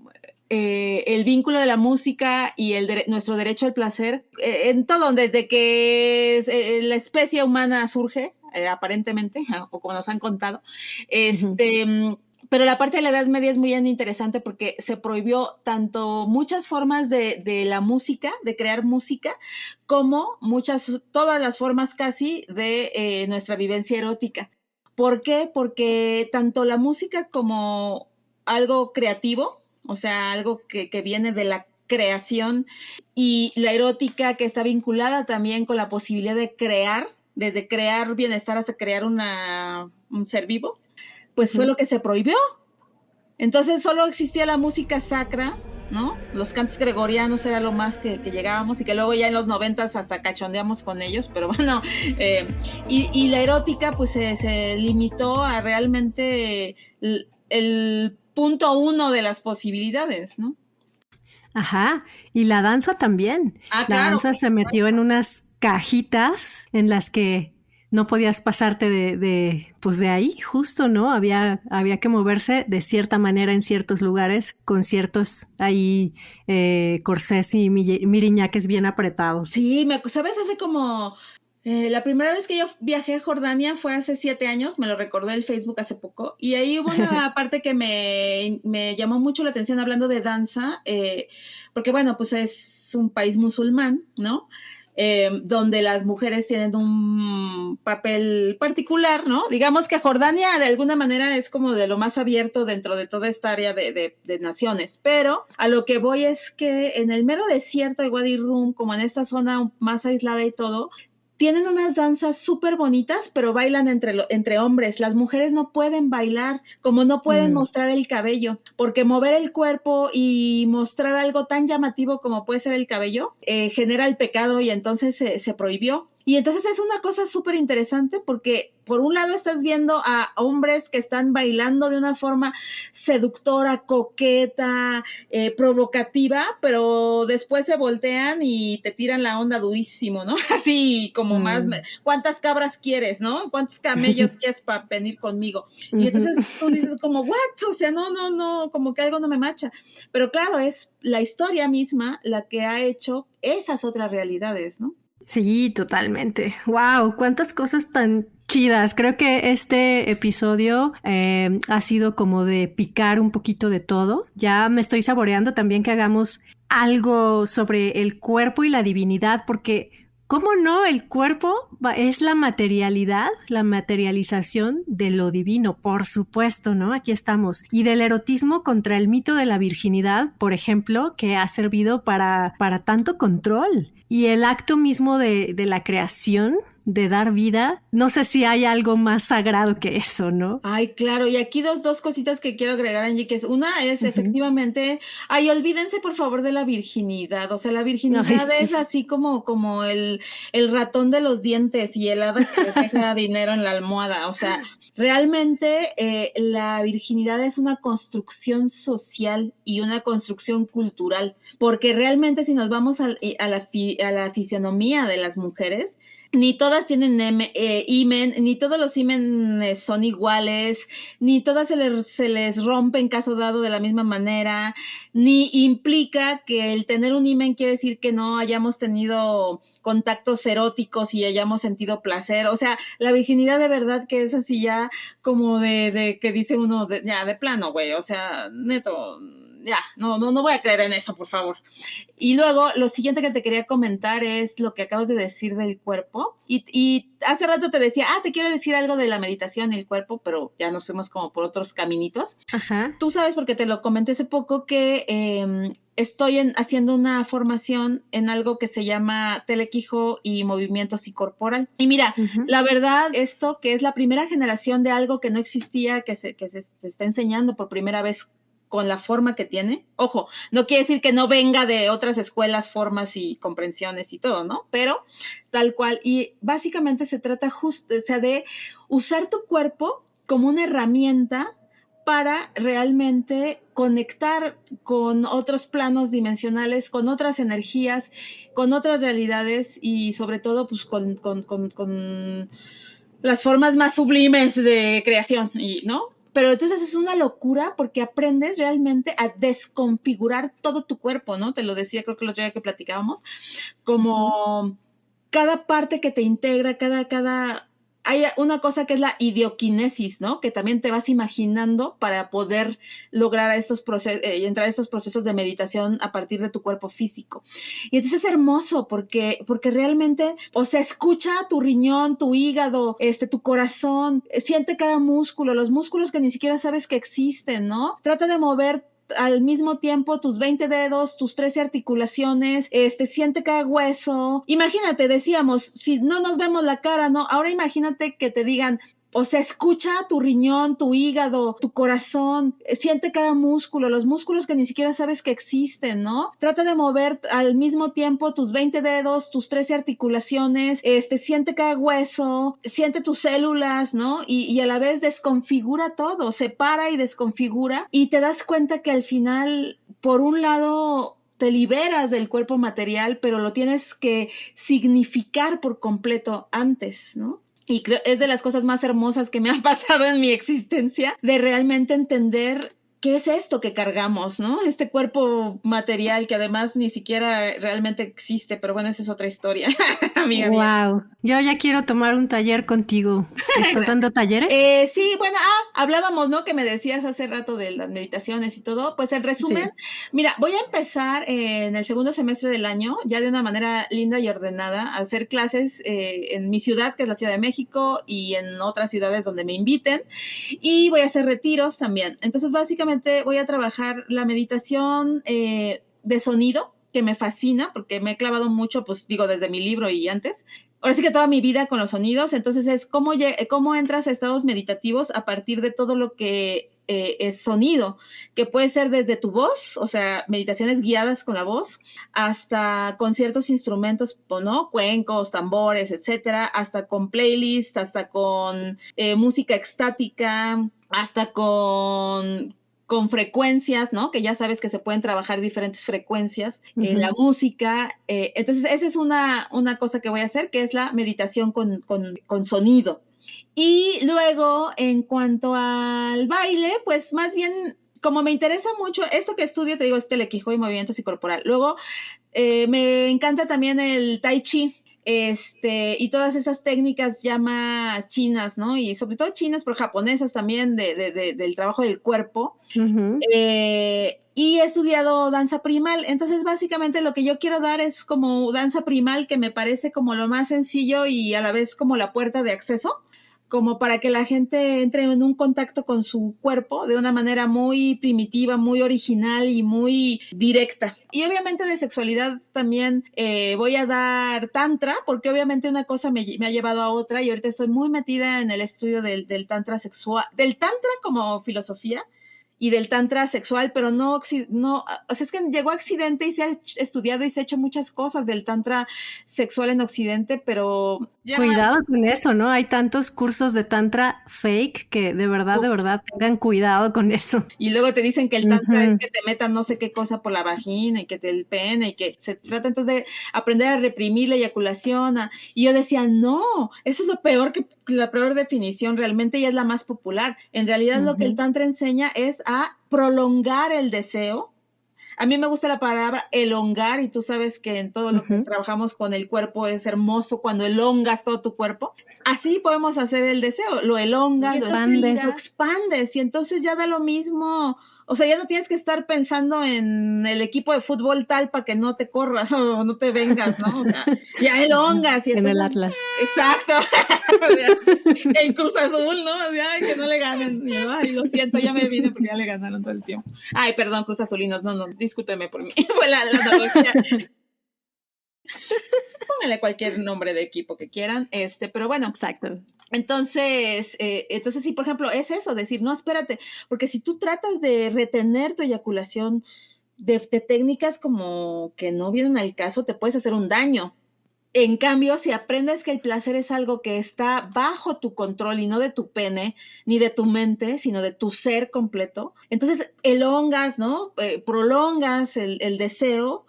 el vínculo de la música y nuestro derecho al placer en todo, desde que la especie humana surge, aparentemente, o como nos han contado, pero la parte de la Edad Media es muy interesante porque se prohibió tanto muchas formas de la música, de crear música, como todas las formas casi de nuestra vivencia erótica. ¿Por qué? Porque tanto la música como algo creativo, o sea, algo que viene de la creación, y la erótica, que está vinculada también con la posibilidad de crear, desde crear bienestar hasta crear un ser vivo, pues fue lo que se prohibió. Entonces solo existía la música sacra, ¿no? Los cantos gregorianos era lo más que llegábamos, y que luego ya en los 90s hasta cachondeamos con ellos, pero bueno, y la erótica pues se limitó a realmente el punto uno de las posibilidades, ¿no? Ajá, y la danza también. La danza se metió en unas cajitas en las que no podías pasarte pues de ahí, justo, ¿no? Había que moverse de cierta manera en ciertos lugares con ciertos ahí corsés y miriñaques bien apretados. Sí, ¿sabes? Hace como... la primera vez que yo viajé a Jordania fue hace 7 años, me lo recordó el Facebook hace poco, y ahí hubo una parte que me llamó mucho la atención hablando de danza, porque bueno, pues es un país musulmán, ¿no? Donde las mujeres tienen un papel particular, ¿no? Digamos que Jordania de alguna manera es como de lo más abierto dentro de toda esta área de naciones, pero a lo que voy es que en el mero desierto de Wadi Rum, como en esta zona más aislada y todo, tienen unas danzas súper bonitas, pero bailan entre hombres. Las mujeres no pueden bailar, como no pueden mostrar el cabello, porque mover el cuerpo y mostrar algo tan llamativo como puede ser el cabello genera el pecado, y entonces se prohibió. Y entonces es una cosa súper interesante porque por un lado estás viendo a hombres que están bailando de una forma seductora, coqueta, provocativa, pero después se voltean y te tiran la onda durísimo, ¿no? Así como más, ¿cuántas cabras quieres, no? ¿Cuántos camellos quieres para venir conmigo? Y entonces tú dices como, ¿what? O sea, no, como que algo no me macha. Pero claro, es la historia misma la que ha hecho esas otras realidades, ¿no? Sí, totalmente. Wow, cuántas cosas tan chidas. Creo que este episodio ha sido como de picar un poquito de todo. Ya me estoy saboreando también que hagamos algo sobre el cuerpo y la divinidad, porque ¿cómo no? El cuerpo es la materialidad, la materialización de lo divino, por supuesto, ¿no? Aquí estamos. Y del erotismo contra el mito de la virginidad, por ejemplo, que ha servido para tanto control. Y el acto mismo de la creación, de dar vida, no sé si hay algo más sagrado que eso, ¿no? Ay, claro, y aquí dos cositas que quiero agregar, Angie, que es una es efectivamente, olvídense por favor de la virginidad, o sea, la virginidad es así como el ratón de los dientes y el hada que les deja dinero en la almohada, o sea, realmente la virginidad es una construcción social y una construcción cultural, porque realmente si nos vamos a la fisionomía de las mujeres, ni todas tienen himen, ni todos los himen son iguales, ni todas se les rompe en caso dado de la misma manera, ni implica que el tener un himen quiere decir que no hayamos tenido contactos eróticos y hayamos sentido placer. O sea, la virginidad de verdad que es así ya como de que dice uno, ya de plano, güey, o sea, neto, ya, no voy a creer en eso, por favor. Y luego, lo siguiente que te quería comentar es lo que acabas de decir del cuerpo. Y hace rato te decía, te quiero decir algo de la meditación y el cuerpo, pero ya nos fuimos como por otros caminitos. Ajá. Tú sabes, porque te lo comenté hace poco, que estoy haciendo una formación en algo que se llama telequijo y movimiento psicorporal. Y mira, la verdad, esto que es la primera generación de algo que no existía, que se está enseñando por primera vez con la forma que tiene. Ojo, no quiere decir que no venga de otras escuelas, formas y comprensiones y todo, ¿no? Pero tal cual. Y básicamente se trata de usar tu cuerpo como una herramienta para realmente conectar con otros planos dimensionales, con otras energías, con otras realidades y sobre todo pues con las formas más sublimes de creación, ¿no? Pero entonces es una locura porque aprendes realmente a desconfigurar todo tu cuerpo, ¿no? Te lo decía, creo que el otro día que platicábamos, como cada parte que te integra, hay una cosa que es la idioquinesis, ¿no? Que también te vas imaginando para poder lograr entrar a estos procesos de meditación a partir de tu cuerpo físico. Y entonces es hermoso porque realmente, o sea, escucha tu riñón, tu hígado, tu corazón, siente cada músculo, los músculos que ni siquiera sabes que existen, ¿no? Trata de mover al mismo tiempo tus 20 dedos, tus 13 articulaciones, siente cada hueso. Imagínate, decíamos, si no nos vemos la cara, ¿no? Ahora imagínate que te digan, o sea, escucha tu riñón, tu hígado, tu corazón, siente cada músculo, los músculos que ni siquiera sabes que existen, ¿no? Trata de mover al mismo tiempo tus 20 dedos, tus 13 articulaciones, siente cada hueso, siente tus células, ¿no? Y a la vez desconfigura todo, separa y desconfigura y te das cuenta que al final, por un lado, te liberas del cuerpo material, pero lo tienes que significar por completo antes, ¿no? Y creo es de las cosas más hermosas que me han pasado en mi existencia, de realmente entender qué es esto que cargamos, ¿no? Este cuerpo material que además ni siquiera realmente existe, pero bueno, esa es otra historia, amiga mía. Wow, yo ya quiero tomar un taller contigo. ¿Estás dando talleres? Sí, bueno, hablábamos, ¿no? Que me decías hace rato de las meditaciones y todo. Pues en resumen, mira, voy a empezar en el segundo semestre del año, ya de una manera linda y ordenada, a hacer clases en mi ciudad, que es la Ciudad de México, y en otras ciudades donde me inviten. Y voy a hacer retiros también. Entonces, básicamente voy a trabajar la meditación de sonido, que me fascina, porque me he clavado mucho, pues digo, desde mi libro y antes. Ahora sí que toda mi vida con los sonidos, entonces es cómo entras a estados meditativos a partir de todo lo que es sonido, que puede ser desde tu voz, o sea, meditaciones guiadas con la voz, hasta con ciertos instrumentos, ¿no? Cuencos, tambores, etcétera, hasta con playlists, hasta con música extática, hasta con frecuencias, ¿no? Que ya sabes que se pueden trabajar diferentes frecuencias en la música. Entonces, esa es una cosa que voy a hacer, que es la meditación con sonido. Y luego, en cuanto al baile, pues más bien, como me interesa mucho, esto que estudio, te digo, es telequijo y movimiento psicorporal. Luego, me encanta también el tai chi. Y todas esas técnicas ya más chinas, ¿no? Y sobre todo chinas, pero japonesas también, del trabajo del cuerpo. Y he estudiado danza primal. Entonces, básicamente lo que yo quiero dar es como danza primal, que me parece como lo más sencillo y a la vez como la puerta de acceso, como para que la gente entre en un contacto con su cuerpo de una manera muy primitiva, muy original y muy directa. Y obviamente de sexualidad también voy a dar tantra, porque obviamente una cosa me ha llevado a otra, y ahorita estoy muy metida en el estudio del tantra sexual, del tantra como filosofía, y del tantra sexual, pero no, o sea, es que llegó a Occidente y se ha estudiado y se ha hecho muchas cosas del tantra sexual en Occidente, pero... Cuidado con eso, ¿no? Hay tantos cursos de tantra fake que de verdad tengan cuidado con eso. Y luego te dicen que el tantra es que te metan no sé qué cosa por la vagina y que el pene, y que se trata entonces de aprender a reprimir la eyaculación. Y yo decía, no, eso es la peor definición realmente, y es la más popular. En realidad lo que el tantra enseña es a prolongar el deseo. A mí me gusta la palabra elongar, y tú sabes que en todo lo que trabajamos con el cuerpo es hermoso cuando elongas todo tu cuerpo. Así podemos hacer el deseo, lo elongas, lo expandes, y entonces ya da lo mismo. O sea, ya no tienes que estar pensando en el equipo de fútbol tal para que no te corras o no te vengas, ¿no? O sea, ya elongas. Y entonces, en el Atlas. Exacto. En Cruz Azul, ¿no? O sea, ay, que no le ganen. Y yo, ay, lo siento, ya me vine porque ya le ganaron todo el tiempo. Ay, perdón, Cruz Azulinos, no, discúlpeme por mí. Fue la analogía. Pónganle cualquier nombre de equipo que quieran, pero bueno. Exacto. Entonces sí, por ejemplo, es eso, decir, no, espérate, porque si tú tratas de retener tu eyaculación de técnicas como que no vienen al caso, te puedes hacer un daño. En cambio, si aprendes que el placer es algo que está bajo tu control y no de tu pene, ni de tu mente, sino de tu ser completo, entonces elongas, ¿no? Prolongas el deseo,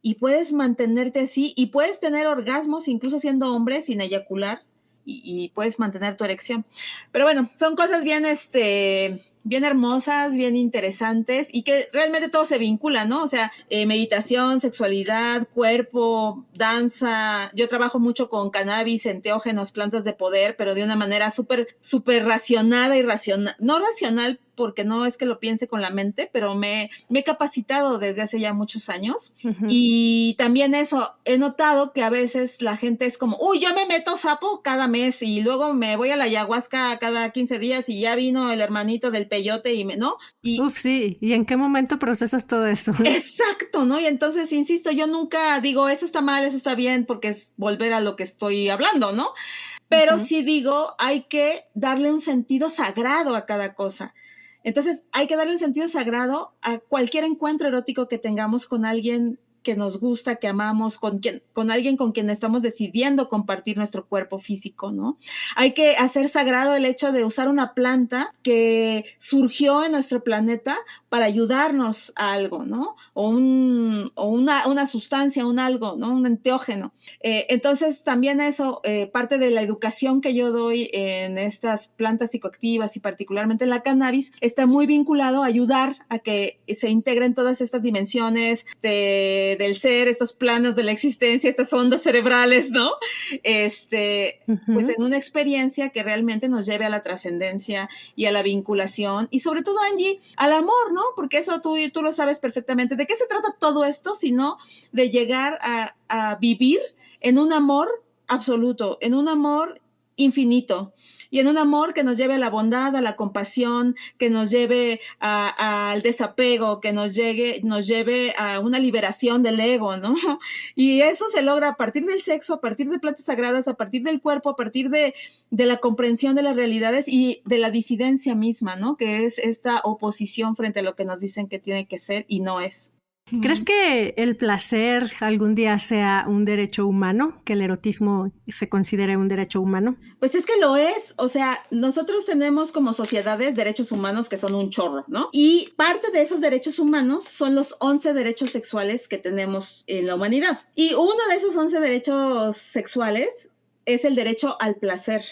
y puedes mantenerte así, y puedes tener orgasmos incluso siendo hombre sin eyacular, y puedes mantener tu erección. Pero bueno, son cosas bien hermosas, bien interesantes, y que realmente todo se vincula, ¿no? O sea, meditación, sexualidad, cuerpo, danza. Yo trabajo mucho con cannabis, enteógenos, plantas de poder, pero de una manera súper racionada y racional. No racional porque no es que lo piense con la mente, pero me he capacitado desde hace ya muchos años. Y también eso, he notado que a veces la gente es como, uy, yo me meto sapo cada mes y luego me voy a la ayahuasca cada 15 días y ya vino el hermanito del peyote ¿no? Sí, ¿y en qué momento procesas todo eso? Exacto, ¿no? Y entonces, insisto, yo nunca digo, eso está mal, eso está bien, porque es volver a lo que estoy hablando, ¿no? Pero sí digo, hay que darle un sentido sagrado a cada cosa. Entonces, hay que darle un sentido sagrado a cualquier encuentro erótico que tengamos con alguien que nos gusta, que amamos, con alguien con quien estamos decidiendo compartir nuestro cuerpo físico, ¿no? Hay que hacer sagrado el hecho de usar una planta que surgió en nuestro planeta para ayudarnos a algo, ¿no? O una sustancia, un algo, ¿no? Un enteógeno. Entonces, también eso, parte de la educación que yo doy en estas plantas psicoactivas y particularmente en la cannabis, está muy vinculado a ayudar a que se integren todas estas dimensiones del ser, estos planos de la existencia, estas ondas cerebrales, ¿no? Pues en una experiencia que realmente nos lleve a la trascendencia y a la vinculación, y sobre todo, Angie, al amor, ¿no? Porque eso tú lo sabes perfectamente. ¿De qué se trata todo esto? Sino de llegar a vivir en un amor absoluto, en un amor infinito, y en un amor que nos lleve a la bondad, a la compasión, que nos lleve al desapego, que nos lleve a una liberación del ego, ¿no? Y eso se logra a partir del sexo, a partir de plantas sagradas, a partir del cuerpo, a partir de la comprensión de las realidades y de la disidencia misma, ¿no? Que es esta oposición frente a lo que nos dicen que tiene que ser y no es. ¿Crees que el placer algún día sea un derecho humano? ¿Que el erotismo se considere un derecho humano? Pues es que lo es, o sea, nosotros tenemos como sociedades derechos humanos que son un chorro, ¿no? Y parte de esos derechos humanos son los 11 derechos sexuales que tenemos en la humanidad. Y uno de esos 11 derechos sexuales es el derecho al placer.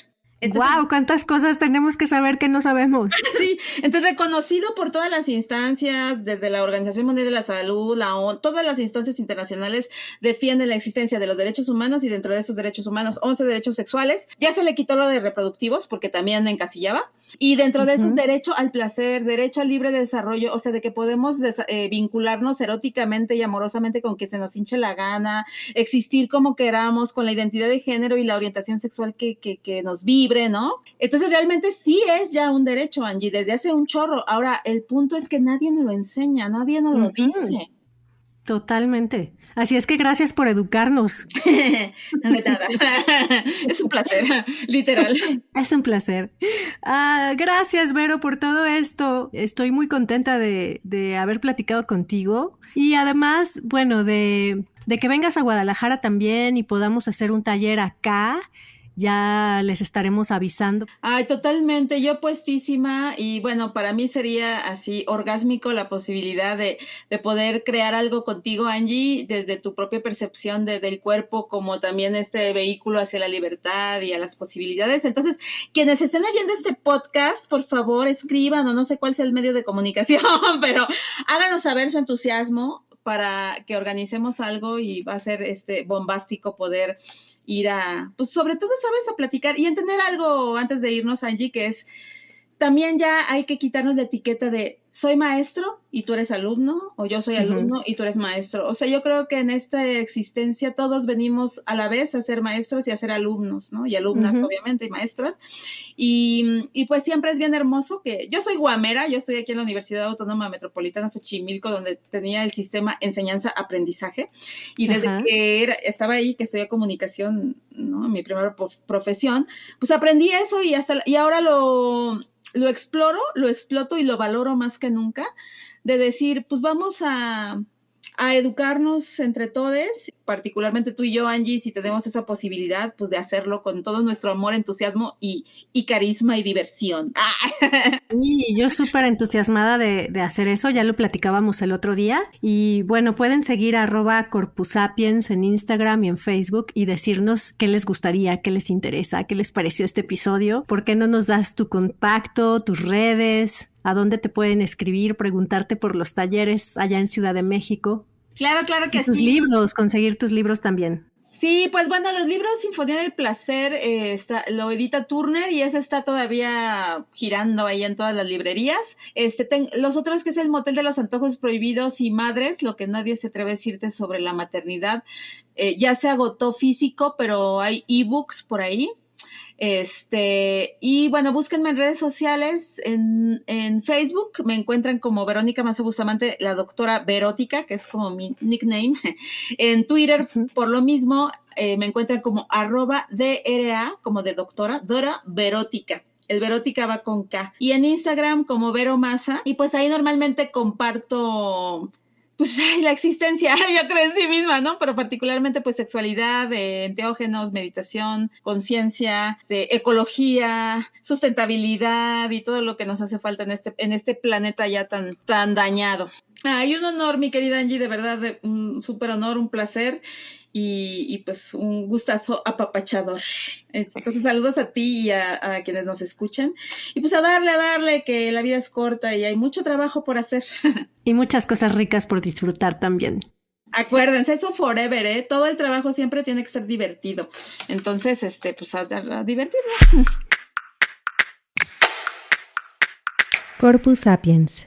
Entonces, ¡wow! ¿Cuántas cosas tenemos que saber que no sabemos? Sí, entonces reconocido por todas las instancias, desde la Organización Mundial de la Salud, la ONU, todas las instancias internacionales defienden la existencia de los derechos humanos y dentro de esos derechos humanos, 11 derechos sexuales. Ya se le quitó lo de reproductivos porque también encasillaba. Y dentro de esos, derecho al placer, derecho al libre desarrollo, o sea, de que podemos vincularnos eróticamente y amorosamente con que se nos hinche la gana, existir como queramos, con la identidad de género y la orientación sexual que nos vibre, ¿no? Entonces realmente sí es ya un derecho, Angie, desde hace un chorro. Ahora, el punto es que nadie nos lo enseña, nadie nos lo dice. Totalmente. Así es que gracias por educarnos. No de nada. Es un placer, literal. Es un placer. Gracias, Vero, por todo esto. Estoy muy contenta de haber platicado contigo y además, bueno, de que vengas a Guadalajara también y podamos hacer un taller acá. Ya les estaremos avisando. Ay, totalmente, yo puestísima y bueno, para mí sería así orgásmico la posibilidad de poder crear algo contigo, Angie, desde tu propia percepción del cuerpo como también este vehículo hacia la libertad y a las posibilidades. Entonces, quienes estén oyendo este podcast, por favor, escriban o no sé cuál sea el medio de comunicación, pero háganos saber su entusiasmo para que organicemos algo y va a ser bombástico poder ir pues sobre todo, ¿sabes?, a platicar y entender algo antes de irnos, Angie, que es, también ya hay que quitarnos la etiqueta de soy maestro y tú eres alumno, o yo soy alumno y tú eres maestro. O sea, yo creo que en esta existencia todos venimos a la vez a ser maestros y a ser alumnos, ¿no? Y alumnas, obviamente, y maestras. Y pues siempre es bien hermoso que yo soy guamera, yo estoy aquí en la Universidad Autónoma Metropolitana Xochimilco, donde tenía el sistema enseñanza-aprendizaje. Y desde que estaba ahí, que estudié comunicación, ¿no?, mi primera profesión, pues aprendí eso y ahora lo exploro, lo exploto y lo valoro más que nunca, de decir, pues vamos a educarnos entre todos, particularmente tú y yo, Angie, si tenemos esa posibilidad, pues de hacerlo con todo nuestro amor, entusiasmo y carisma y diversión. Sí, yo súper entusiasmada de hacer eso, ya lo platicábamos el otro día y bueno, pueden seguir @corpusapiens en Instagram y en Facebook y decirnos qué les gustaría, qué les interesa, qué les pareció este episodio. ¿Por qué no nos das tu contacto, tus redes? ¿A dónde te pueden escribir, preguntarte por los talleres allá en Ciudad de México? Claro que sí. Tus libros, conseguir tus libros también. Sí, pues bueno, los libros Sinfonía del Placer lo edita Turner y ese está todavía girando ahí en todas las librerías. Los otros, que es El Motel de los Antojos Prohibidos y Madres, lo que nadie se atreve a decirte sobre la maternidad, ya se agotó físico, pero hay ebooks por ahí. Y bueno, búsquenme en redes sociales, en Facebook me encuentran como Verónica Mazo Bustamante, la doctora Verótica, que es como mi nickname. En Twitter, por lo mismo, me encuentran como @DRA, como de doctora, Dora Verótica. El Verótica va con K. Y en Instagram como Vero Maza, y pues ahí normalmente comparto pues la existencia, yo creo en sí misma, ¿no? Pero particularmente pues sexualidad, enteógenos, meditación, conciencia, ecología, sustentabilidad y todo lo que nos hace falta en este planeta ya tan dañado. Y un honor, mi querida Angie, de verdad, un súper honor, un placer y pues un gustazo apapachador. Entonces saludos a ti y a quienes nos escuchan y pues a darle, que la vida es corta y hay mucho trabajo por hacer. Y muchas cosas ricas por disfrutar también. Acuérdense, eso forever, todo el trabajo siempre tiene que ser divertido. Entonces, pues a divertirnos. Corpus Sapiens.